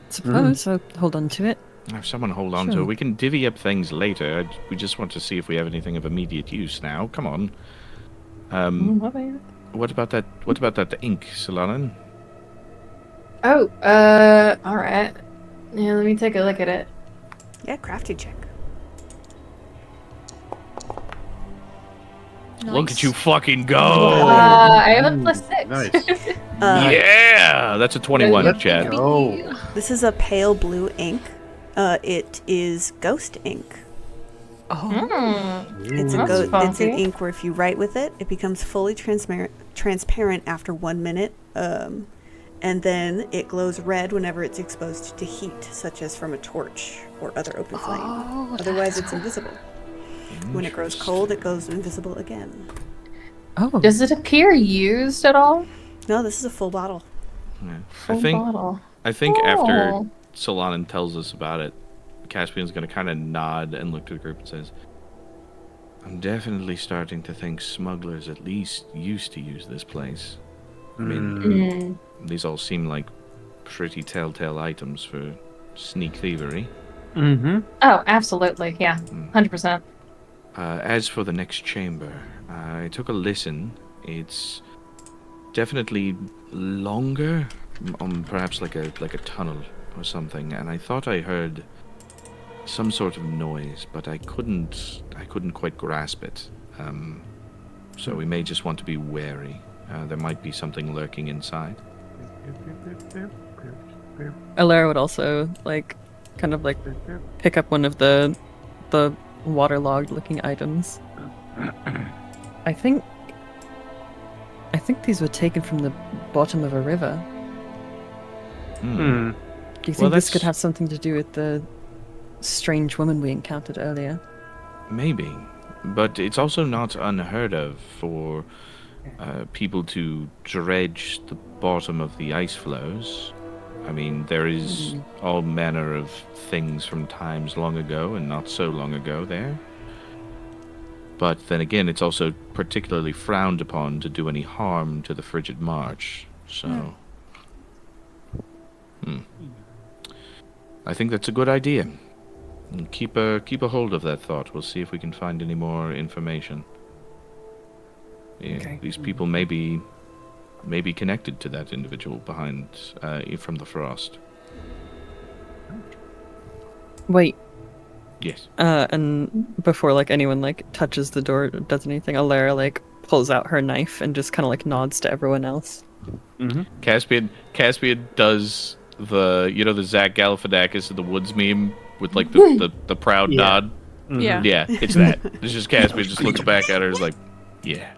Suppose I'll hold on to it. If someone hold on to Sure. it, we can divvy up things later. We just want to see if we have anything of immediate use now. Come on. What about that? What about that ink, Solanin? Oh, alright. Yeah, let me take a look at it. Yeah, crafty check. Look at you fucking go! I have a +6. Nice. Yeah, that's a 21, Let's Chad. go. This is a pale blue ink. It is ghost ink. It's a That's it's an funky. ink where if you write with it, it becomes fully transparent after 1 minute, and then it glows red whenever it's exposed to heat, such as from a torch or other open flame. Otherwise, it's invisible. When it grows cold, it goes invisible again. Oh, Does it appear used at all? No, this is a full bottle. Yeah. Full bottle. I think after Oh. Solanin tells us about it, Caspian's going to kind of nod and look to the group and says, I'm definitely starting to think smugglers at least used to use this place. I mean, these all seem like pretty telltale items for sneak thievery. Mm-hmm. Oh, absolutely. Yeah, 100%. As for the next chamber, I took a listen. It's definitely longer, perhaps like a tunnel or something. And I thought I heard some sort of noise, but I couldn't quite grasp it. So we may just want to be wary. There might be something lurking inside. Elerra would also kind of pick up one of the waterlogged looking items. I think these were taken from the bottom of a river. Hmm. Do you think Well, this could that's- have something to do with the strange woman we encountered earlier? Maybe, but it's also not unheard of for people to dredge the bottom of the ice flows. I mean, there is all manner of things from times long ago and not so long ago there. But then again, it's also particularly frowned upon to do any harm to the Frigid March. So, I think that's a good idea. And keep a hold of that thought. We'll see if we can find any more information. Yeah, Okay. these people may be connected to that individual behind from the frost. Wait, Yes. and before anyone touches the door or does anything, Elerra pulls out her knife and just kind of nods to everyone else. Caspian does the the Zach Galifianakis of the woods meme with the proud Yeah. nod. Yeah. Yeah, it's that. It's just Caspian just looks back at her and is like, yeah.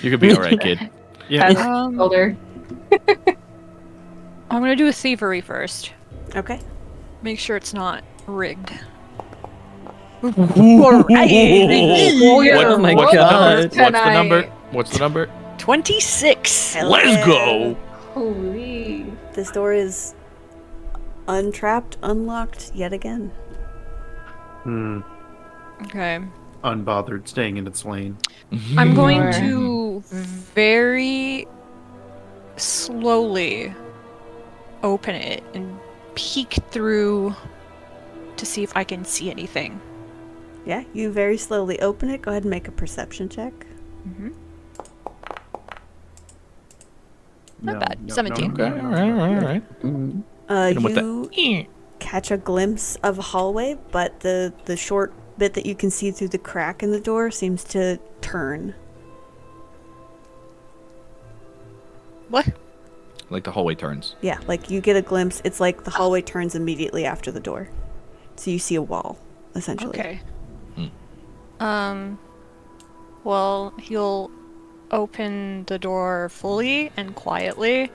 You could be alright, kid. Yeah. Has Um, shoulder. I'm gonna do a thievery first. Okay. Make sure it's not rigged. Oh my What's god. the number? What's the number? 26. Hell Let's yeah. go! Holy. This door is untrapped, unlocked yet again. Okay. Unbothered, staying in its lane. I'm going Sure. to very slowly open it and peek through to see if I can see anything. Yeah, you very slowly open it. Go ahead and make a perception check. Not bad. 17. Okay, alright. Hit him with You catch a glimpse of a hallway, but the short bit that you can see through the crack in the door seems to turn. What? Like the hallway turns. Yeah, like you get a glimpse. It's like the hallway turns immediately after the door. So you see a wall, essentially. Okay. Well, he'll open the door fully and quietly.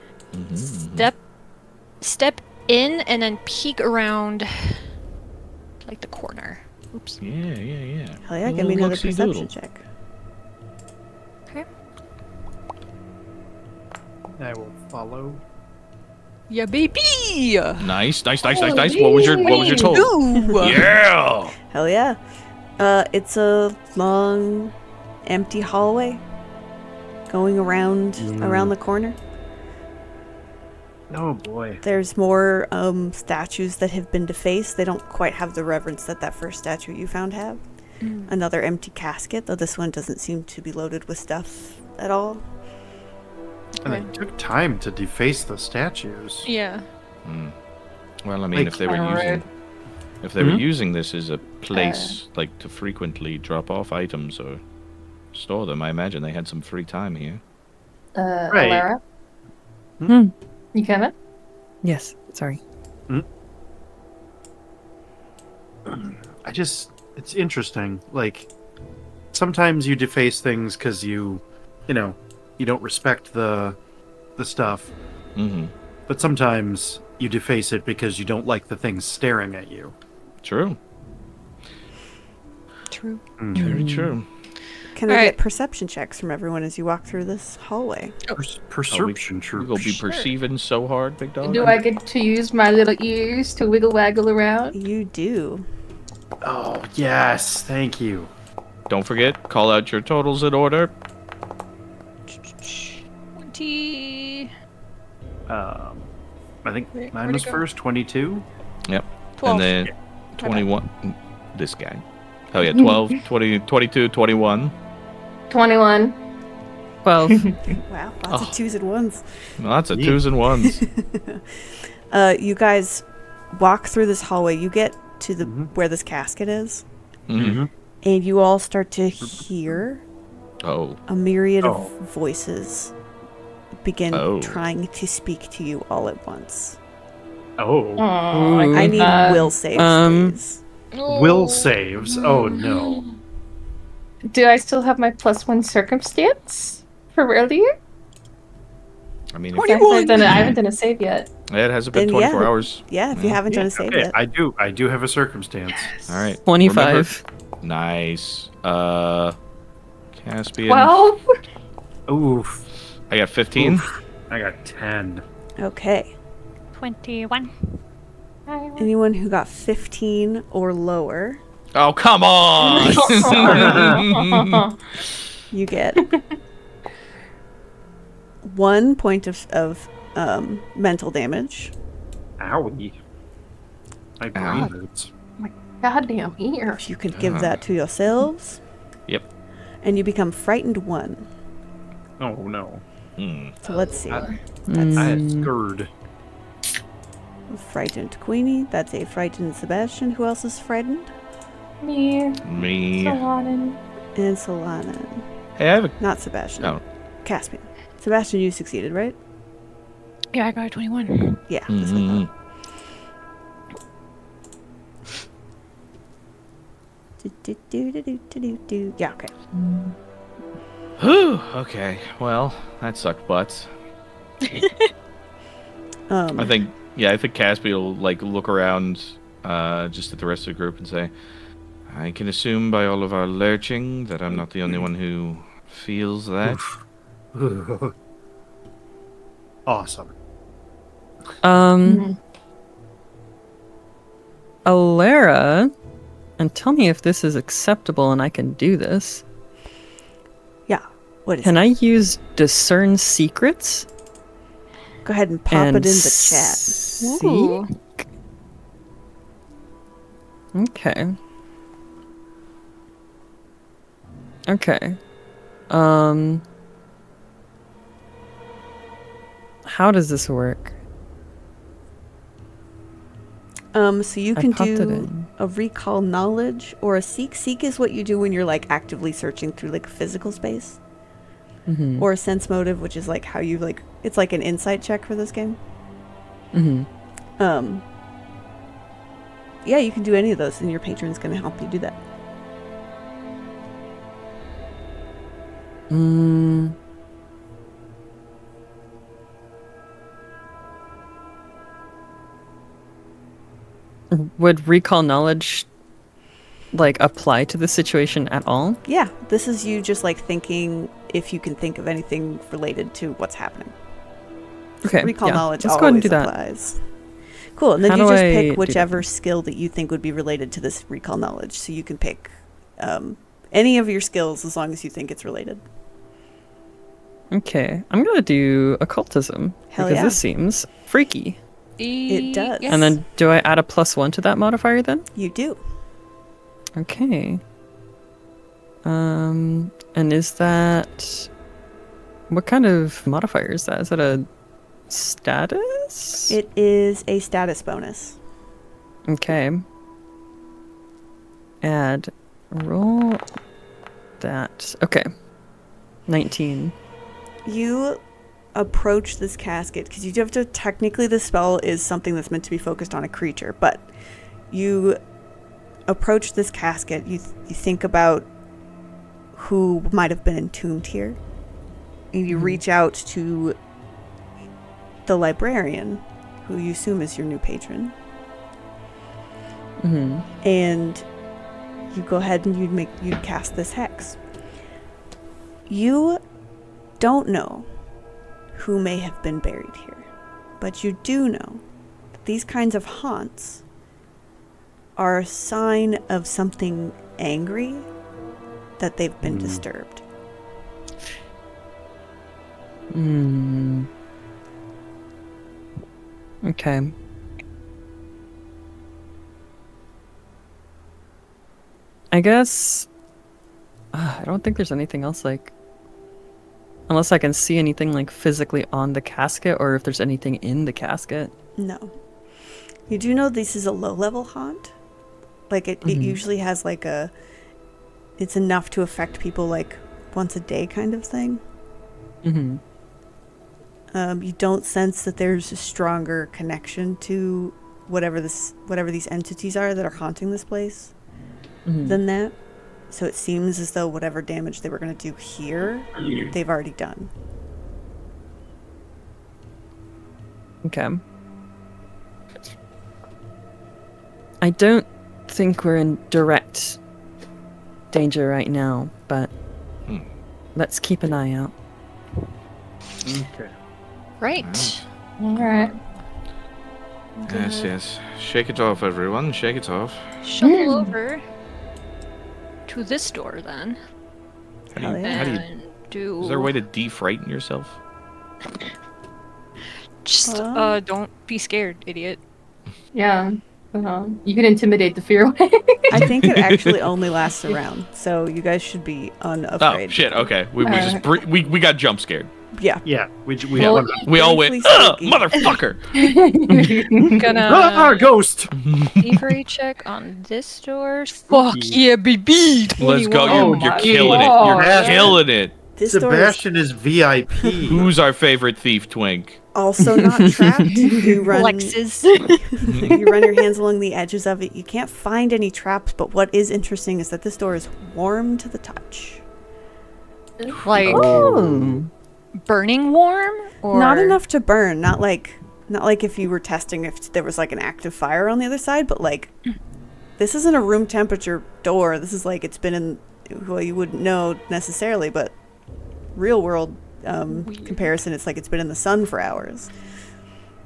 Step in and then peek around like the corner. Oops. Yeah. Hell yeah, give me another perception Loopsie-doodle. check. Okay. I will follow. Yeah, baby. Nice. What was your total? Ooh. Yeah! Hell yeah. It's a long, empty hallway going around the corner. Oh boy. There's more statues that have been defaced. They don't quite have the reverence that first statue you found have. Another empty casket, though this one doesn't seem to be loaded with stuff at all. And it took time to deface the statues. Yeah. Well, I mean, Like- if they were using this as a place like to frequently drop off items or store them, I imagine they had some free time here. Right. Elerra? You coming? Yes, sorry. It's interesting. Like, sometimes you deface things because you don't respect the stuff. But sometimes you deface it because you don't like the things staring at you. True. True. Very true. Can I Alright. get perception checks from everyone as you walk through this hallway? Perception You troops. gonna be perceiving so hard, big dog? Do I get to use my little ears to wiggle waggle around? You do. Oh yes, thank you. Don't forget, call out your totals in order. 20. I think Wait, mine where'd was it go? first 22. Yep. 12. And then 21. This guy. Oh yeah, 12, 20, 22, 21. 21. 12. Wow, lots of twos and ones. Lots of twos and ones. You guys walk through this hallway. You get to the where this casket is, Mhm. and you all start to hear Oh. a myriad Oh. of voices begin Oh. trying to speak to you all at once. Oh, Oh, Ooh. I need will saves, please. will saves. Oh no. Do I still have my +1 circumstance for earlier? I mean, I haven't done a save yet. it hasn't been Then 24 yeah. hours. Yeah, if you haven't done a save Okay, yet. I do have a circumstance. All right. 25. Remember- Nice. Caspian. 12? Oof. I got 15. Oof. I got 10. Okay. 21. Anyone who got 15 or lower, Oh, come on! you get 1 point of mental damage. Owie. My brain Ow. hurts. Goddamn ear. You can give that to yourselves. Yep. And you become frightened 1. Oh no. So let's see. I That's had scared. frightened Queenie. That's a frightened Sebastian. Who else is frightened? Me. Me. Solanin. And Solana. Hey, I have a. Not Sebastian. Oh. Caspian. Sebastian, you succeeded, right? Yeah, I got a 21. Yeah. That's what I thought. Yeah, okay. Whew, okay. Well, that sucked butts. I think Caspy will like look around just at the rest of the group and say, I can assume by all of our lurching that I'm not the only one who feels that. Awesome. Elerra, and tell me if this is acceptable and I can do this. Yeah. What is Can it? I use discern secrets? Go ahead and pop it in the chat. See? Okay. Okay. How does this work? So you can popped it do in. a recall knowledge or a seek. Seek is what you do when you're like actively searching through like a physical space. Mm-hmm. Or a sense motive, which is like how you like, it's like an insight check for this game. Mm-hmm. Yeah, you can do any of those and your patron's going to help you do that. Would recall knowledge like apply to the situation at all? Yeah, this is you just like thinking if you can think of anything related to what's happening. Okay. Recall yeah. knowledge Let's go ahead and always do that. applies. Cool, and then How you do just I pick do whichever skill that you think would be related to this recall knowledge. So you can pick any of your skills as long as you think it's related. Okay. I'm gonna do occultism. Hell because yeah. this seems freaky. It does. Yes. And then do I add a +1 to that modifier then? You do. Okay. And is that... What kind of modifier is that? Is that a status? It is a status bonus. Okay. Add. Roll that. Okay. 19. You approach this casket because you do have to, technically the spell is something that's meant to be focused on a creature, but you approach this casket, you think about who might have been entombed here, and you reach out to the librarian, who you assume is your new patron, and you go ahead and you cast this hex. You don't know who may have been buried here, but you do know that these kinds of haunts are a sign of something angry, that they've been disturbed. Okay. I guess... I don't think there's anything else, like... Unless I can see anything, like, physically on the casket, or if there's anything in the casket. No. You do know this is a low-level haunt. Like, it usually has, like, a... It's enough to affect people, like, once a day kind of thing. You don't sense that there's a stronger connection to whatever these entities are that are haunting this place than that. So it seems as though whatever damage they were going to do here, they've already done. Okay. I don't think we're in direct danger right now, but let's keep an eye out. Okay. Right. Alright. Yes. Shake it off, everyone. Shake it off. Shuffle over to this door then. How do you, And do... is there a way to de-frighten yourself? Just, don't be scared, idiot. Yeah. You can intimidate the fear away. I think it actually only lasts a round, so you guys should be unafraid. Oh shit! Okay, we got jump scared. Yeah. Yeah, we Well, We all went, Briefly speaking. motherfucker! Gonna ghost! thievery check on this door. Fuck yeah, baby! Let's go! 21. You're my killing God. it. You're killing it. This door is Sebastian is VIP. Who's our favorite thief, Twink? also not trapped. You run, Flexes. you run your hands along the edges of it. You can't find any traps, but what is interesting is that this door is warm to the touch. Like Oh. burning warm, or Not enough to burn. Not like if you were testing if there was like an active fire on the other side, but like this isn't a room temperature door. This is like it's been in. Well, you wouldn't know necessarily, but real world comparison, it's like it's been in the sun for hours.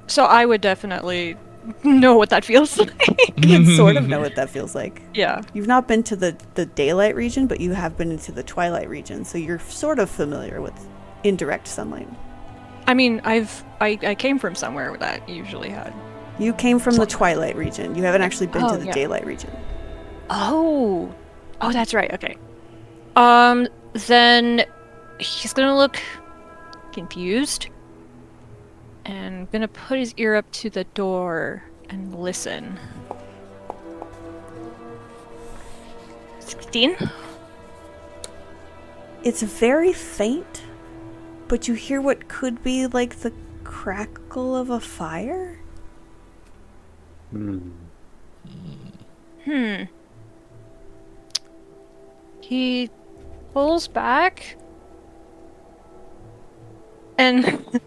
So I would definitely know what that feels like. You can sort of know what that feels like. Yeah. You've not been to the daylight region, but you have been into the twilight region, so you're sort of familiar with indirect sunlight. I mean, I came from somewhere that usually had. You came from the twilight region. You haven't actually been to the yeah. daylight region. Oh, that's right. Okay. Then he's gonna look confused and gonna put his ear up to the door and listen. 16? It's very faint, but you hear what could be like the crackle of a fire. He pulls back, and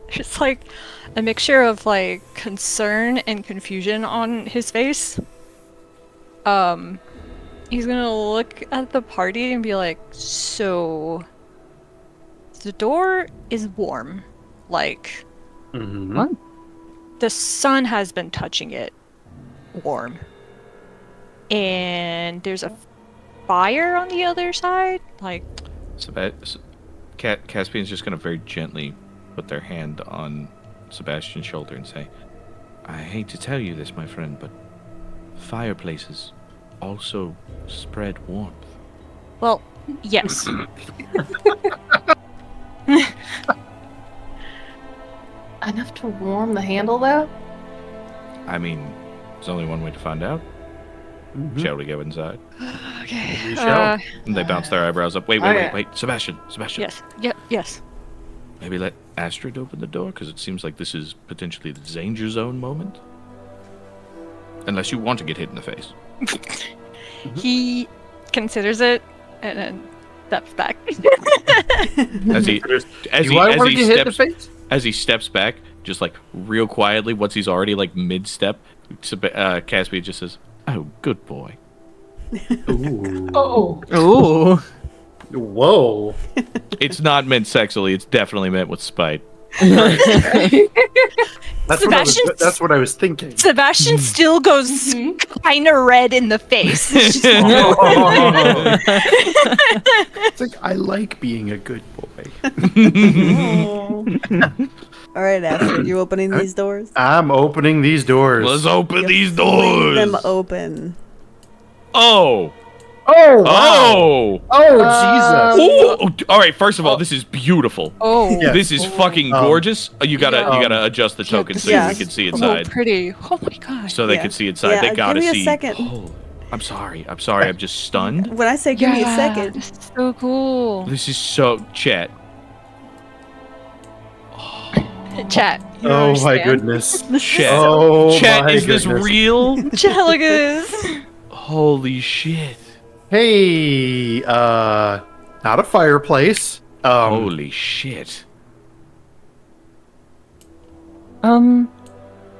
it's like a mixture of like concern and confusion on his face. He's gonna look at the party and be like, so the door is warm, like What? the sun has been touching it warm, and there's a fire on the other side, like Caspian's just gonna very gently put their hand on Sebastian's shoulder and say, I hate to tell you this, my friend, but fireplaces also spread warmth. well, yes. Enough to warm the handle, though? I mean, there's only one way to find out. Shall we go inside? Okay. You shall. And they bounce their eyebrows up. Wait, Sebastian. Yes. Yes. Maybe let Astrid open the door, because it seems like this is potentially the danger zone moment. Unless you want to get hit in the face. He considers it and then steps back. As he steps back, just like real quietly, once he's already like mid-step, Caspian just says, "Oh, good boy." Ooh. Oh. Ooh. Whoa. It's not meant sexually. It's definitely meant with spite. That's what I was thinking. Sebastian still goes kind of red in the face. It's just It's like, I like being a good boy. All right, Astrid, you opening these doors? I'm opening these doors. Let's open these Leave doors. them open. Oh. Oh, wow. Oh. Oh, Jesus. Oh. All right. First of all, this is beautiful. oh, Yeah. This is fucking gorgeous. You gotta adjust the token so yeah. we can see oh, inside. pretty. Oh my gosh. So they Yeah. can see inside. Yeah, They gotta give me a see. second. Oh, I'm sorry. I'm just stunned. When I say give me a second, This is so cool. This is so Chet. Chat. you Oh, my understand? goodness. Chet. Oh, Chet, my is this goodness. real? Chat, look at this. Holy shit. Hey, not a fireplace. Holy shit.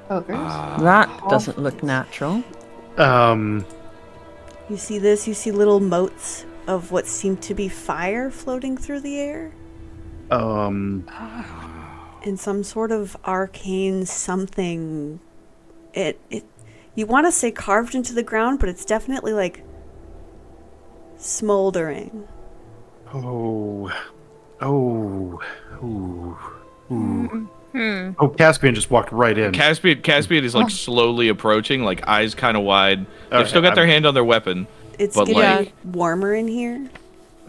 Ogres? That doesn't look natural. you see this? You see little motes of what seem to be fire floating through the air? In some sort of arcane something. It you want to say carved into the ground, but it's definitely like smoldering. Oh, Caspian just walked right in. Caspian is like slowly approaching, like eyes kind of wide. They've Okay, still got their hand on their weapon. It's But, getting like- warmer in here.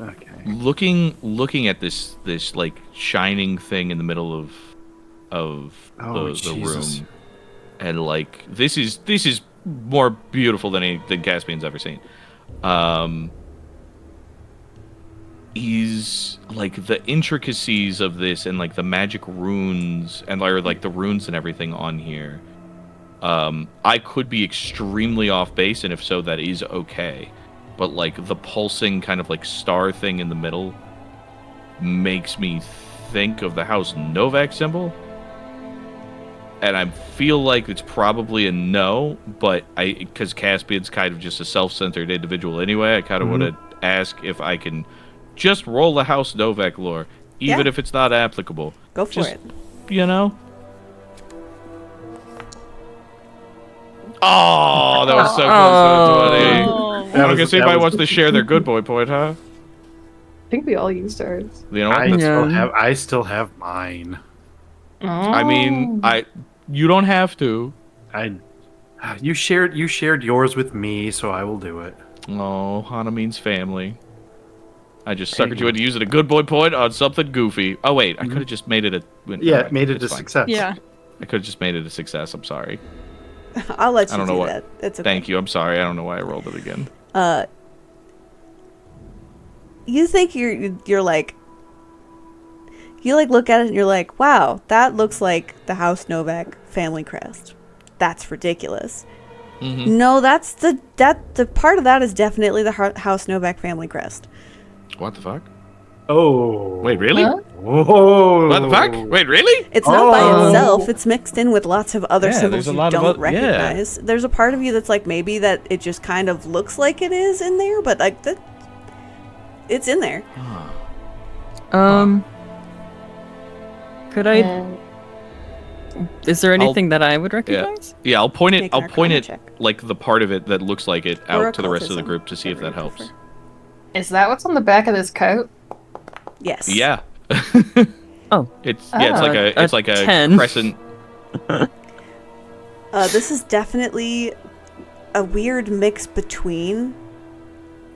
Okay. Looking at this like shining thing in the middle of the Jesus. room, and like this is more beautiful than Caspian's ever seen. is like the intricacies of this and like the magic runes and like the runes and everything on here. I could be extremely off base, and if so, that is okay. But like the pulsing kind of like star thing in the middle makes me think of the House Novak symbol. And I feel like it's probably a no, but because Caspian's kind of just a self-centered individual anyway, I kind of want to ask if I can just roll the House Novak lore, even if it's not applicable. Go for it. You know? Oh, that was so close to 20. I guess anybody wants to share their good boy point, huh? I think we all used ours. You know what? I still have mine. Oh. I mean, you don't have to. You shared yours with me, so I will do it. Oh, Hana means family. I just suckered you into using a good boy point on something goofy. Oh wait, I could have just made it a made it a success. Yeah. I could have just made it a success. I'm sorry. I'll let you I don't know do what. that. It's okay. Thank you. I'm sorry. I don't know why I rolled it again. You think you're like, you like look at it and you're like, wow, that looks like the House Novak family crest. That's ridiculous. Mm-hmm. No, that's the part of that is definitely the House Novak family crest. What the fuck? Oh. Wait, really? Huh? Whoa. What the fuck? Wait, really? It's not by itself. It's mixed in with lots of other symbols there's a you lot of don't recognize. There's a part of you that's like maybe that it just kind of looks like it is in there, but like it's in there. Could I? Is there anything that I would recognize? Yeah, I'll point it. Make an I'll point Arcana it check. like the part of it that looks like it Or out to the rest of the occultism, group to see if that whatever you helps. prefer. Is that what's on the back of this coat? Yes. Yeah. Oh. It's like a 10. crescent. This is definitely a weird mix between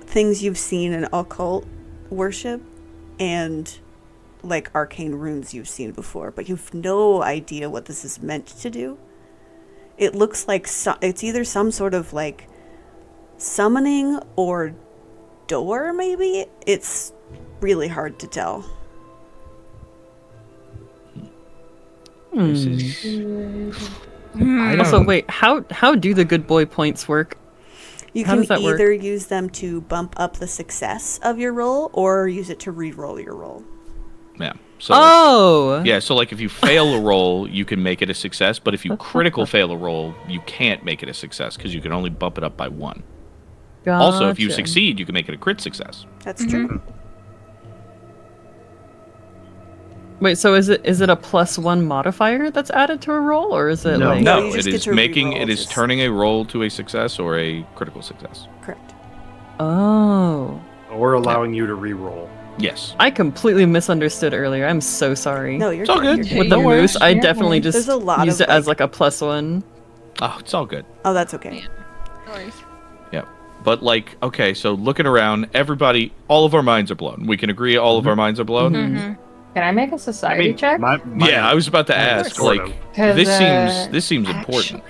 things you've seen in occult worship and like arcane runes you've seen before, but you've no idea what this is meant to do. It looks like it's either some sort of like summoning or door, maybe? It's really hard to tell. Also, wait, how do the good boy points work? You How can does that work? either use them to bump up the success of your roll or use it to re-roll your roll. Yeah. So so like if you fail a roll, you can make it a success, but if you critical fail a roll, you can't make it a success because you can only bump it up by 1. Gotcha. Also, if you succeed, you can make it a crit success. That's true. Wait, so is it a +1 modifier that's added to a roll, or is it No. like? No, No, you just it get is to re-roll, it is just- turning a roll to a success or a critical success. Correct. Oh, Or allowing you to re-roll. Yes. I completely misunderstood earlier. I'm so sorry. No, you're It's all good. You're With the No worries. moose, I definitely just There's a lot used of, it as like a +1. Oh, it's all good. Oh, that's okay. No worries. Yeah. But like, okay, so looking around, everybody, all of our minds are blown. We can agree all of our minds are blown. Can I make a society check? Yeah, I was about to ask. sort Like, of. 'Cause, this seems important.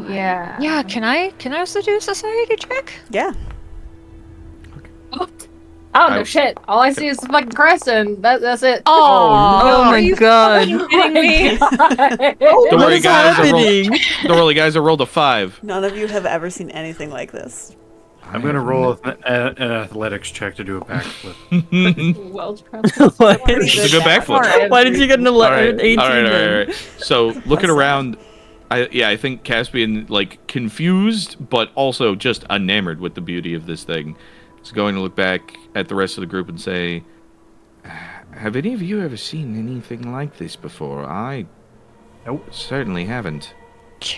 Yeah. Yeah, can I also do a society check? Yeah. Oh no shit! All I see is the fucking crescent. That's it. Oh are my you god! kidding me? Don't What worry, is guys. happening? Don't worry, guys. I rolled a 5. None of you have ever seen anything like this. I'm going to roll an athletics check to do a backflip. Welch What? It's a good backflip. Why did you get an All right, 18 all right, all then? right, all right. So looking around, I think Caspian like confused, but also just enamored with the beauty of this thing. Is going to look back at the rest of the group and say, "Have any of you ever seen anything like this before? I certainly haven't."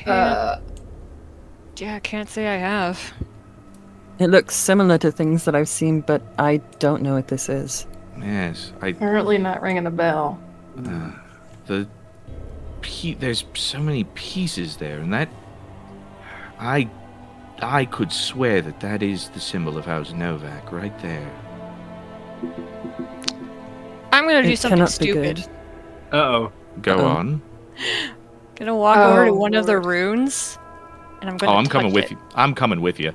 Yeah, I can't say I have. It looks similar to things that I've seen, but I don't know what this is. Yes, Apparently not ringing a bell. there's so many pieces there, and that I could swear that is the symbol of House Novak right there. I'm gonna do It something cannot be stupid. good. Uh-oh. Go Uh-oh. on. Gonna walk over to Oh, one of the Lord. runes, and I'm gonna. Oh, I'm coming touch with it. you. I'm coming with you.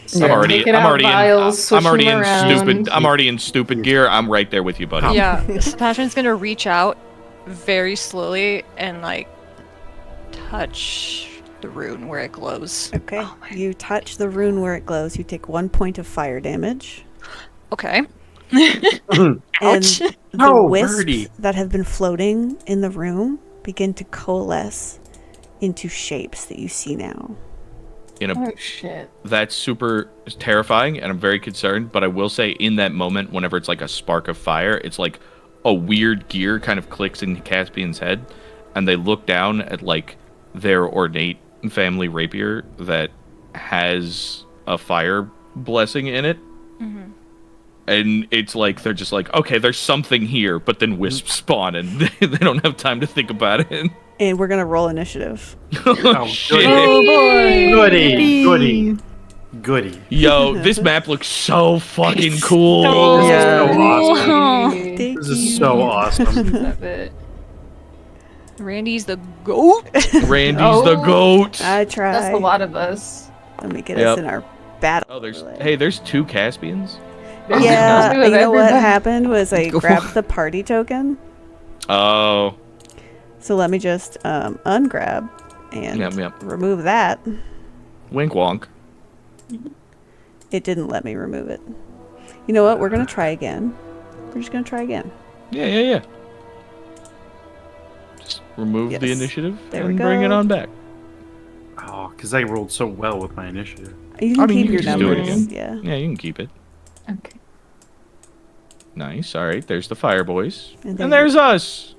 Start taking out vials, switching them around. I'm already in stupid gear. I'm right there with you, buddy. Yeah, Sebastian's gonna reach out very slowly and like touch the rune where it glows. Okay. You touch the rune where it glows. You take 1 point of fire damage. Okay. And Ouch. the No, wisps Birdie. that have been floating in the room begin to coalesce into shapes that you see now. Oh shit. That's super terrifying, and I'm very concerned. But I will say, in that moment, whenever it's like a spark of fire, it's like a weird gear kind of clicks into Caspian's head, and they look down at like their ornate family rapier that has a fire blessing in it. Mm-hmm. And it's like they're just like, okay, there's something here, but then wisps spawn, and they don't have time to think about it. And we're going to roll initiative. Oh, shit. Oh boy! Goody. Yo, this map looks so fucking cool. This is so Yeah. awesome. Thank This you. is so awesome. Love it. Randy's the goat. Randy's Oh. the goat. I tried. That's a lot of us. Let me get Yep. us in our battle. Oh, there's 2 Caspians. Yeah, Two of you know what everybody. happened was I grabbed the party token. Oh, So let me just ungrab and Yep. remove that. wink wonk. It didn't let me remove it. You know what? We're going to try again. We're just going to try again. Yeah. Just remove the Yes. initiative There we and bring it go. on back. Oh, because I rolled so well with my initiative. You can I mean, keep you your can just do it numbers. again. Yeah. Yeah, you can keep it. Okay. Nice. All right, there's the fire boys. And And then there's us.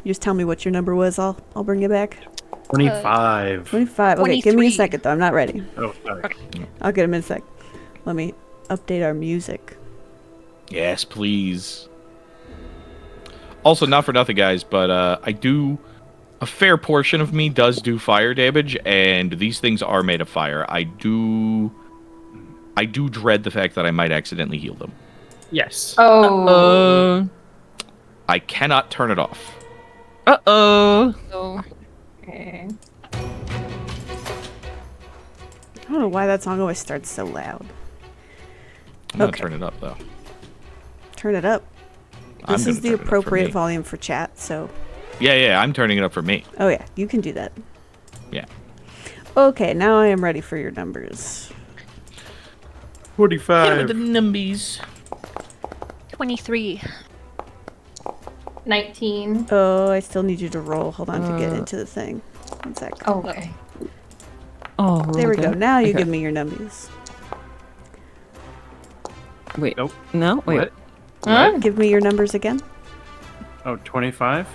You just tell me what your number was. I'll bring it back. 25. 25. Okay, give me a 23. second though. I'm not ready. Oh, sorry. I'll get him in a sec. Let me update our music. Yes, please. Also, not for nothing, guys, but I do... A fair portion of me does do fire damage, and these things are made of fire. I do dread the fact that I might accidentally heal them. Yes. Oh. I cannot turn it off. Uh-oh. So Okay. I don't know why that song always starts so loud. I'm gonna Okay. turn it up, though. Turn it up. I'm This is gonna the turn it up for appropriate me. volume for chat, so... Yeah, I'm turning it up for me. Oh yeah, you can do that. Yeah. Okay, now I am ready for your numbers. 45. numbies. 23. 19. Oh, I still need you to roll. Hold on to get into the thing. 1 sec. Oh, okay. Oh, There we go. Now you Okay. give me your numbies. Wait. Nope. No? Wait. What? Huh? Give me your numbers again. Oh, 25?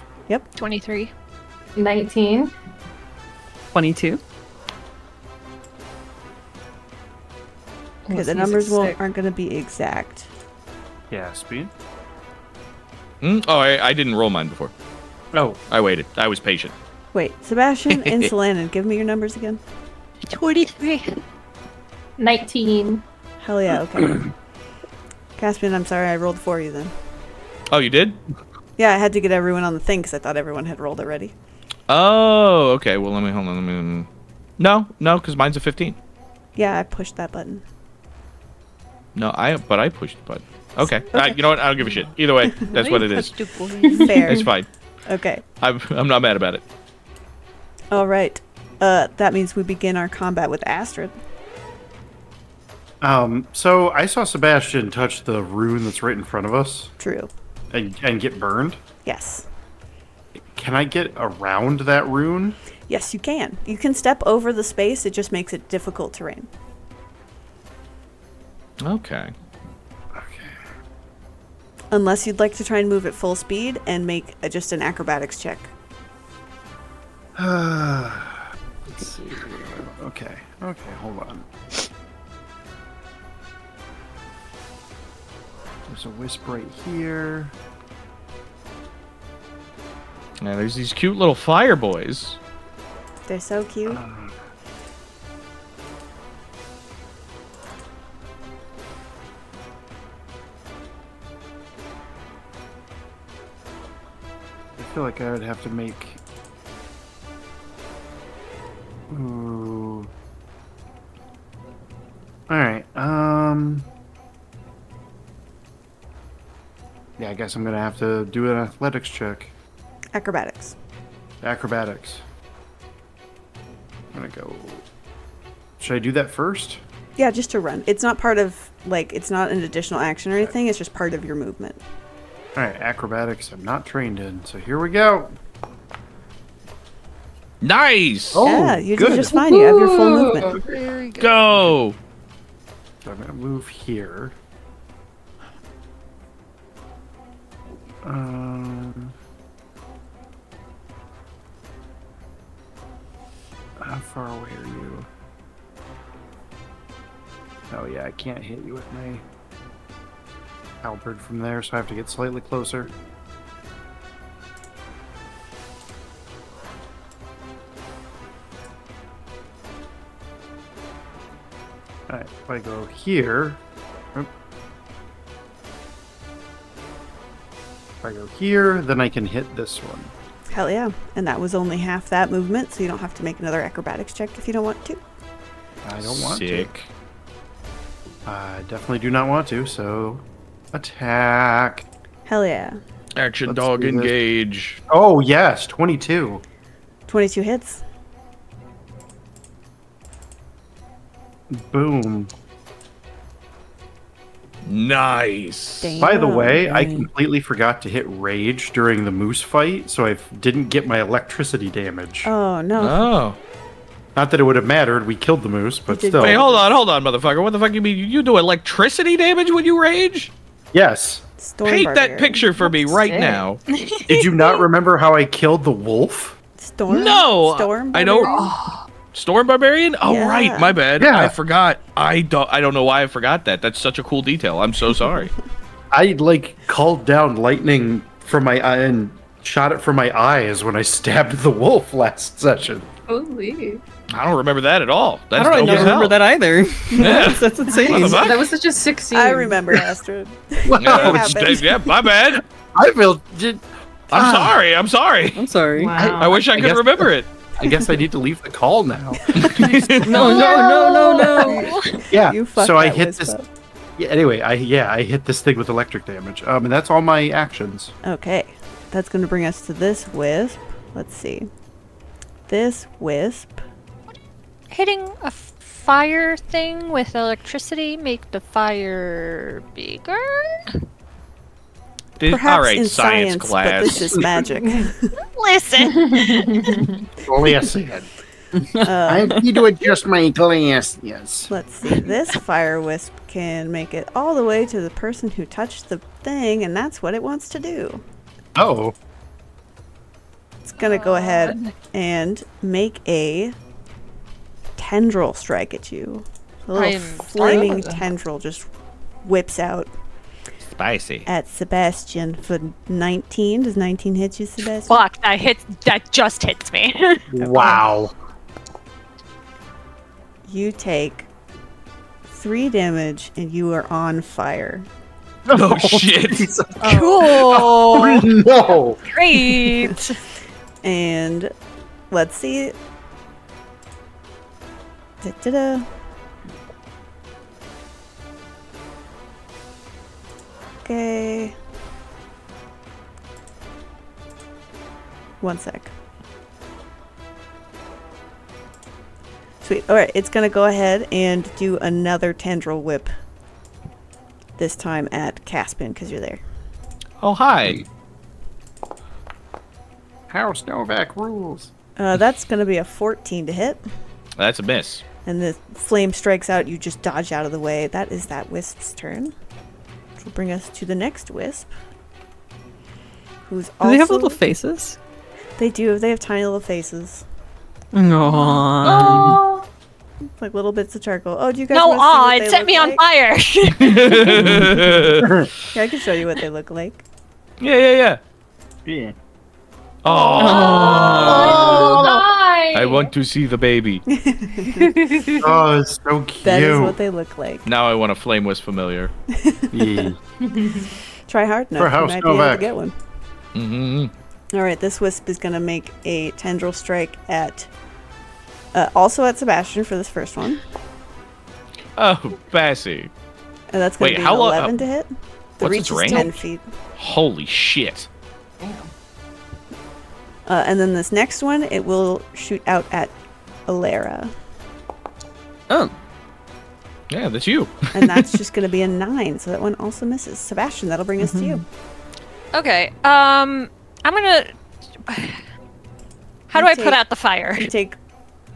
23. 19. 22. Okay, Let's the use numbers a six. aren't going to be exact. Yeah, speed. Oh, I didn't roll mine before. Oh, I waited. I was patient. Wait, Sebastian and Solanin, give me your numbers again. 23. 19. Hell yeah, okay. Caspian, I'm sorry I rolled for you then. Oh, you did? Yeah, I had to get everyone on the thing because I thought everyone had rolled already. Oh, okay. Well, hold on. Let me. No, because mine's a 15. Yeah, I pushed that button. No, but I pushed the button. Okay. Okay. You know what? I don't give a shit. Either way, that's what it is. Fair. It's fine. Okay. I'm not mad about it. All right. That means we begin our combat with Astrid. So I saw Sebastian touch the rune that's right in front of us True. and get burned. Yes. Can I get around that rune? Yes, you can. You can step over the space. It just makes it difficult terrain. Okay. Unless you'd like to try and move at full speed and make just an acrobatics check. Let's see. Okay, hold on. There's a wisp right here. Now there's these cute little fire boys. They're so cute. I feel like I would have to make... Ooh. Alright, I guess I'm gonna have to do an athletics check. Acrobatics. Acrobatics. I'm gonna go. Should I do that first? Yeah, just to run. It's not part of, like, it's not an additional action or anything. It's just part of your movement. All right, acrobatics. I'm not trained in, so here we go. Nice. Oh, Yeah, you good. did just fine. You have your full movement. Very good. Go. So I'm gonna move here. How far away are you? Oh yeah, I can't hit you with my halberd from there, so I have to get slightly closer. Alright, if I go here... Oop. If I go here, then I can hit this one. Hell yeah. And that was only half that movement, so you don't have to make another acrobatics check if you don't want to. I don't want Sick. to. I definitely do not want to, so... Attack! Hell yeah. Action Let's dog do this. engage. Oh yes, 22. 22 hits. Boom. Nice. Damn. By the way, I Dang. completely forgot to hit rage during the moose fight, so I didn't get my electricity damage. Oh, no. Oh. Not that it would have mattered, we killed the moose, but did still. Wait, hold on, motherfucker. What the fuck you mean? You do electricity damage when you rage? Yes. Storm Paint that Barbarian. picture for me right sick. now. Did you not remember how I killed the wolf? Storm? No, Storm I know. Barbarian? Storm Barbarian? Oh Yeah. right, my bad. Yeah. I forgot. I don't know why I forgot that. That's such a cool detail. I'm so sorry. I, called down lightning from my eye and shot it from my eyes when I stabbed the wolf last session. Holy. I don't remember that at all. That's How do I dope not as remember hell. that either? Yeah. That's insane. What the fuck? That was such a sick scene. I remember, Astrid. Well, Yeah, happened. yeah, my bad. I feel... I'm sorry. I'm sorry. I'm sorry. Wow. I wish I could guess- remember it. I guess I need to leave the call now. No. Yeah, You fucked so I that hit wisp this... up. Yeah, anyway, I hit this thing with electric damage. And that's all my actions. Okay. That's going to bring us to this wisp. Let's see. This wisp. Hitting a fire thing with electricity make the fire bigger? Perhaps all right, in science but class. this is magic. Listen. Only I said. I need to adjust my glass. Yes. Let's see. This fire wisp can make it all the way to the person who touched the thing, and that's what it wants to do. Oh. It's going to go ahead and make a tendril strike at you. A I little am flaming sorry. tendril just whips out Spicy. at Sebastian for 19. Does 19 hit you, Sebastian? Fuck, that just hits me. Wow. You take 3 damage and you are on fire. Oh shit. Cool. No. Great. And let's see. Da-da-da. Okay. One sec. Sweet. Alright, it's gonna go ahead and do another tendril whip. This time at Caspin, because you're there. Oh hi. House Novak rules. That's gonna be a 14 to hit. That's a miss. And the flame strikes out, you just dodge out of the way. That is that wisp's turn. Which will bring us to the next wisp. Who's Do also... they have little faces? They do. They have tiny little faces. No. Oh. Like little bits of charcoal. Oh, do you guys No, want to see what it they set look me on like? fire. Yeah, I can show you what they look like. Yeah. Yeah. Oh. Oh, die. I want to see the baby. Oh, it's so cute. That is what they look like. Now I want a flame wisp familiar. Yeah. Try hard enough. For You House might be able to Novak. get one. Mm-hmm. Alright, this wisp is going to make a tendril strike at... also at Sebastian for this first one. Oh, Bassy. And that's going Wait, to be how an lo- 11 to hit. The What's reach its is range? 10 feet. Holy shit. Damn. And then this next one, it will shoot out at Elerra. Oh, Yeah, that's you. And that's just going to be a 9, so that one also misses. Sebastian, that'll bring us to you. Okay. I'm gonna. How do I put out the fire?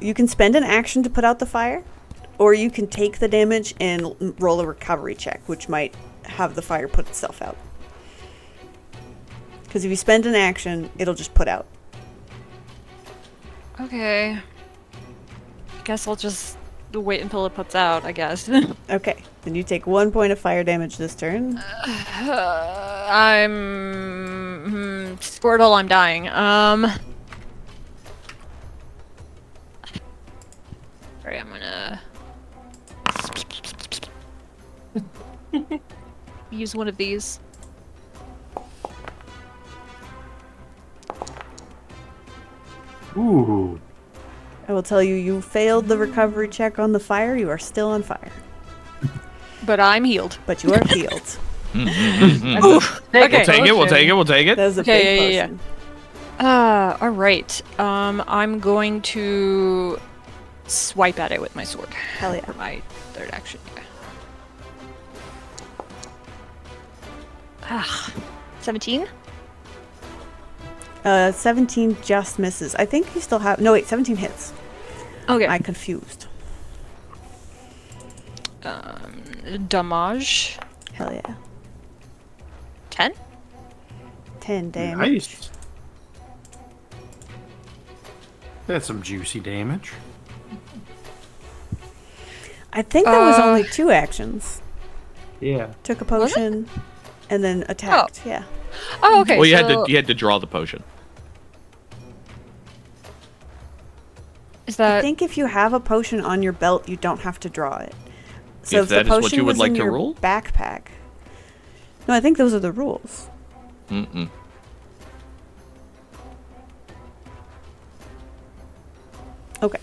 You can spend an action to put out the fire, or you can take the damage and roll a recovery check, which might have the fire put itself out. Because if you spend an action, it'll just put out. Okay. I guess I'll just wait until it puts out, I guess. Okay, then you take 1 point of fire damage this turn. I'm Squirtle, I'm dying. Sorry, I'm gonna use one of these. Ooh. I will tell you, you failed the recovery check on the fire. You are still on fire, But I'm healed. but you are healed. Mm-hmm. Okay. We'll take it. That was a Okay, big yeah. potion. Alright. I'm going to swipe at it with my sword. Hell yeah. For my third action, yeah. 17? 17 just misses. I think you still have... No, wait, 17 hits. Okay. I confused. Damage. Hell yeah. 10? 10 damage. Nice. That's some juicy damage. I think that was only 2 actions. Yeah. Took a Was it? potion and then attacked. Yeah. Oh, okay. Well, you so had to draw the potion. Is I that... think if you have a potion on your belt, you don't have to draw it. So If the that is what potion you would was like in to your roll? backpack. No, I think those are the rules. Mm-mm. Okay.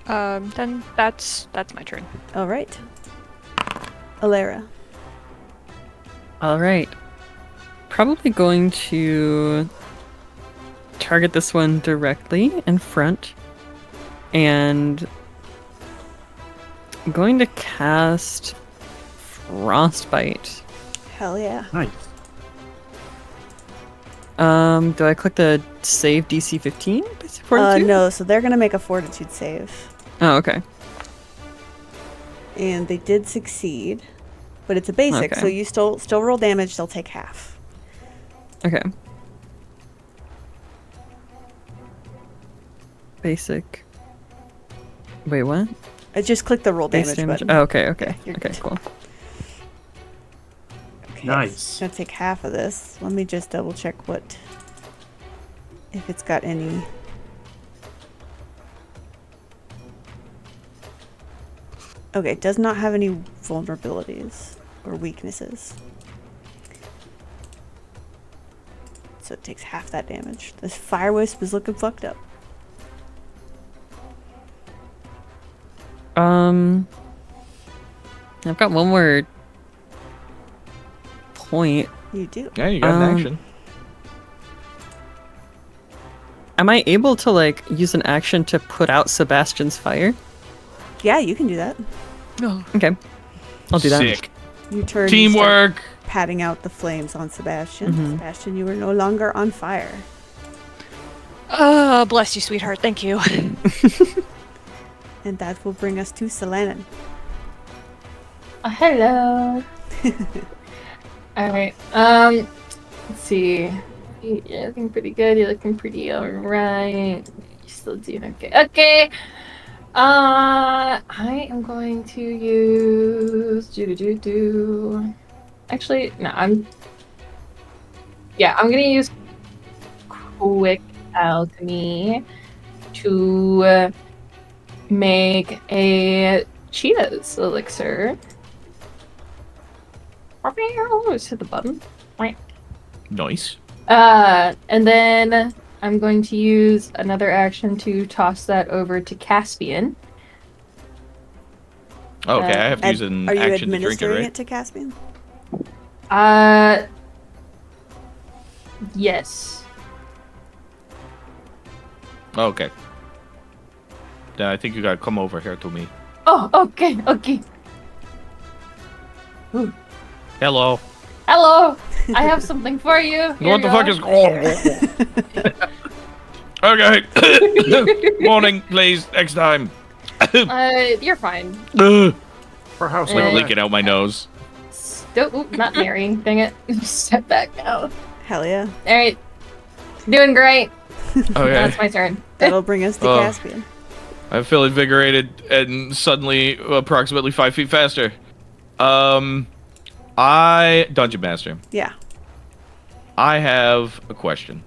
Then that's my turn. All right. Elerra. all right. Probably going to target this one directly in front, and I'm going to cast Frostbite. Hell yeah. Nice. Do I click the save DC 15? Basic fortitude? No, so they're going to make a fortitude save. Oh, okay. And they did succeed. But it's a basic, Okay. so you still roll damage, they'll take half. Okay. Basic. Wait, what? I just click the roll Base damage, damage? button. Oh, okay, okay. Yeah, you're Okay, good. cool. Okay, Nice. It's gonna take half of this. Let me just double check if it's got any. Okay, it does not have any vulnerabilities or weaknesses. So it takes half that damage. This fire wisp is looking fucked up. I've got one more point. You do. Yeah, you got an action. Am I able to, like, use an action to put out Sebastian's fire? Yeah, you can do that. Oh. Okay. I'll do that. Sick. You turn and start Teamwork. patting out the flames on Sebastian. Mhm. Sebastian, you are no longer on fire. Oh, bless you, sweetheart. Thank you. And that will bring us to Selanin. Hello. Alright. Let's see. You're looking pretty good. You're looking pretty alright. You're still doing okay. Okay. I am going to use Actually, no, I'm gonna use quick alchemy to make a Cheetah's elixir. Just hit the button. Nice. And then I'm going to use another action to toss that over to Caspian. Okay, I have to use an Are you action to drink it, administering right? it to Caspian? Yes. Okay. Then I think you gotta come over here to me. Oh, okay, okay. Ooh. Hello. Hello. I have something for you. Here What the you fuck are. is... Okay. Morning, please. Next time. You're fine. For house Eh. Leaking out my nose. Not marrying. Dang it. Step back now. Hell yeah. All right. Doing great. Okay. That's my turn. That'll bring us to Caspian. I feel invigorated and suddenly approximately 5 feet faster. Dungeon Master. Yeah. I have a question.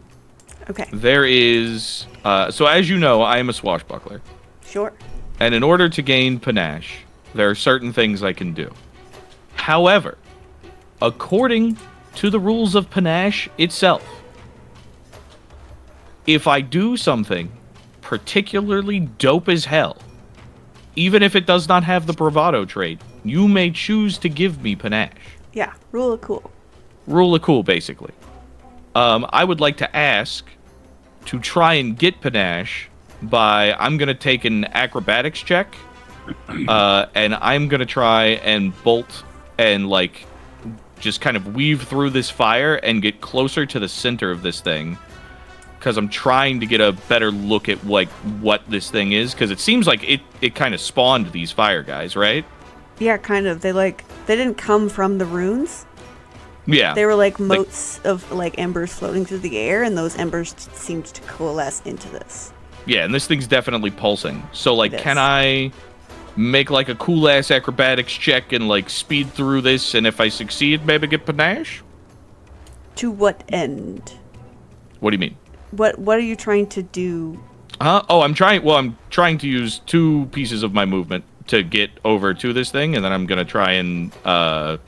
Okay. There is, so as you know, I am a swashbuckler. Sure. And in order to gain panache, there are certain things I can do. However, according to the rules of panache itself, if I do something particularly dope as hell, even if it does not have the bravado trait, you may choose to give me panache. Yeah. Rule of cool. Rule of cool, basically. I would like to ask to try and get panache by, I'm going to take an acrobatics check, and I'm going to try and bolt and, like, just kind of weave through this fire and get closer to the center of this thing, because I'm trying to get a better look at, like, what this thing is, because it seems like it kind of spawned these fire guys, right? Yeah, kind of. They didn't come from the runes. Yeah. They were like motes of like embers floating through the air, and those embers seemed to coalesce into this. Yeah, and this thing's definitely pulsing. So, like, It is. can I make, like, a cool-ass acrobatics check and, like, speed through this, and if I succeed, maybe get panache? To what end? What do you mean? What are you trying to do? Oh, I'm trying to use 2 pieces of my movement to get over to this thing, and then I'm gonna try and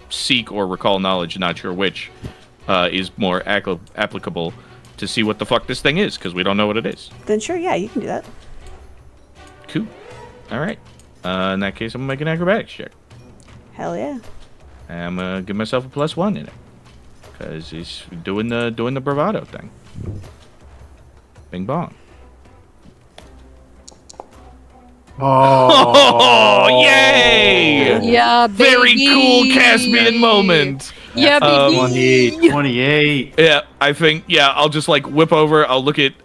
seek or recall knowledge, not sure which is more applicable, to see what the fuck this thing is, because we don't know what it is. Then sure, yeah, you can do that. Cool. Alright. In that case, I'm gonna make an acrobatics check. Hell yeah. I'm gonna give myself a +1 in it, because he's doing the bravado thing. Bing bong. Oh, yay! Yeah, baby. Very cool Caspian moment. Yeah, baby. 28. Yeah, I think I'll just like whip over. I'll look at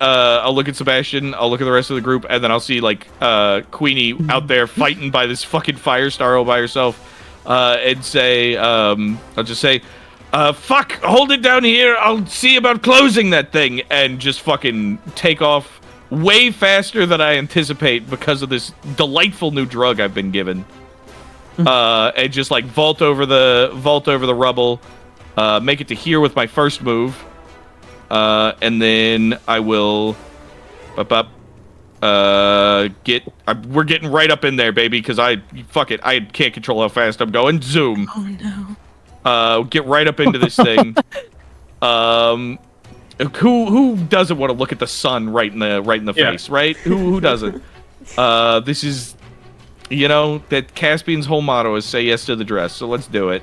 Sebastian. I'll look at the rest of the group, and then I'll see like Queenie out there fighting by this fucking fire star all by herself, and say, I'll just say, fuck, hold it down here. I'll see about closing that thing, and just fucking take off way faster than I anticipate because of this delightful new drug I've been given. And just like vault over the rubble, make it to here with my first move, and then I will we're getting right up in there, baby, because I can't control how fast I'm going. Zoom. Oh no. Get right up into this thing. Who doesn't want to look at the sun right in the face, right? Who doesn't? This is, that Caspian's whole motto is say yes to the dress, so let's do it.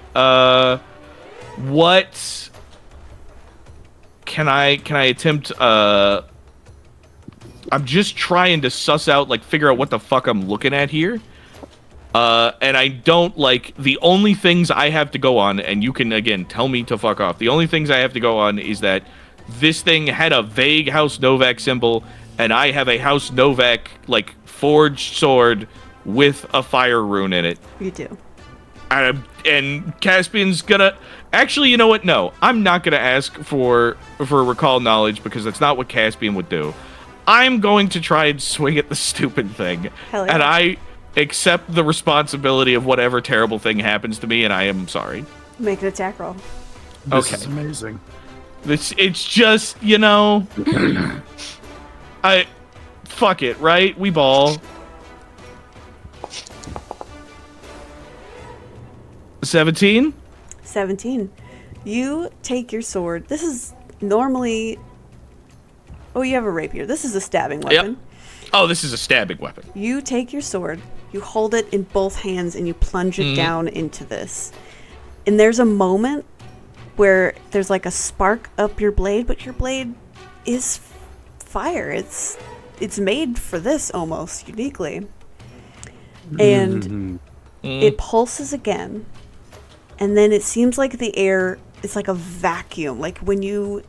What can I attempt? I'm just trying to suss out, like, figure out what the fuck I'm looking at here. And I don't, like, the only things I have to go on, and you can, again, tell me to fuck off. The only things I have to go on is that this thing had a vague House Novak symbol, and I have a House Novak, like, forged sword with a fire rune in it. You do. And Caspian's gonna... Actually, you know what? No, I'm not gonna ask for recall knowledge, because that's not what Caspian would do. I'm going to try and swing at the stupid thing. Hell yeah. And I accept the responsibility of whatever terrible thing happens to me, and I am sorry. Make an attack roll. This Okay. is amazing. It's just, fuck it, right? We ball. 17? 17. You take your sword. This is normally... Oh, you have a rapier. This is a stabbing weapon. Oh, this is a stabbing weapon. You take your sword, you hold it in both hands, and you plunge it down into this. And there's a moment where there's like a spark up your blade, but your blade is fire. It's made for this almost uniquely. And it pulses again. And then it seems like the air is like a vacuum. Like when you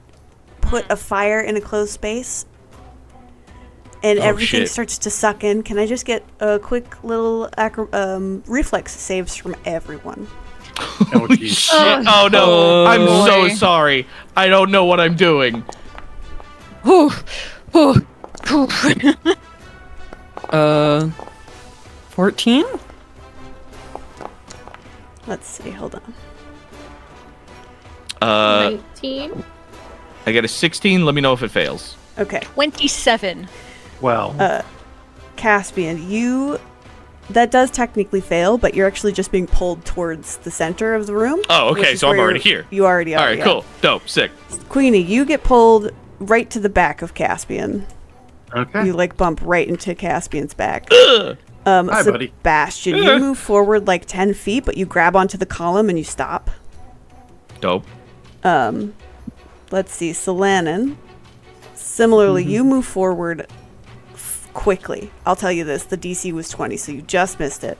put a fire in a closed space and everything starts to suck in. Can I just get a quick little reflex saves from everyone? Oh, geez. Shit. Oh no. I'm so sorry. I don't know what I'm doing. 14? Let's see, hold on. 19. I get a 16. Let me know if it fails. Okay. 27. Well, Caspian, that does technically fail, but you're actually just being pulled towards the center of the room. Oh, which okay. is So I'm where already here. You already are. All right, yeah. cool. Dope. Sick. Queenie, you get pulled right to the back of Caspian. okay. You like bump right into Caspian's back. Ugh. Hi, buddy. Sebastian, you move forward like 10 feet, but you grab onto the column and you stop. Dope. Let's see, Solanin. Similarly, you move forward quickly. I'll tell you this, the DC was 20, so you just missed it.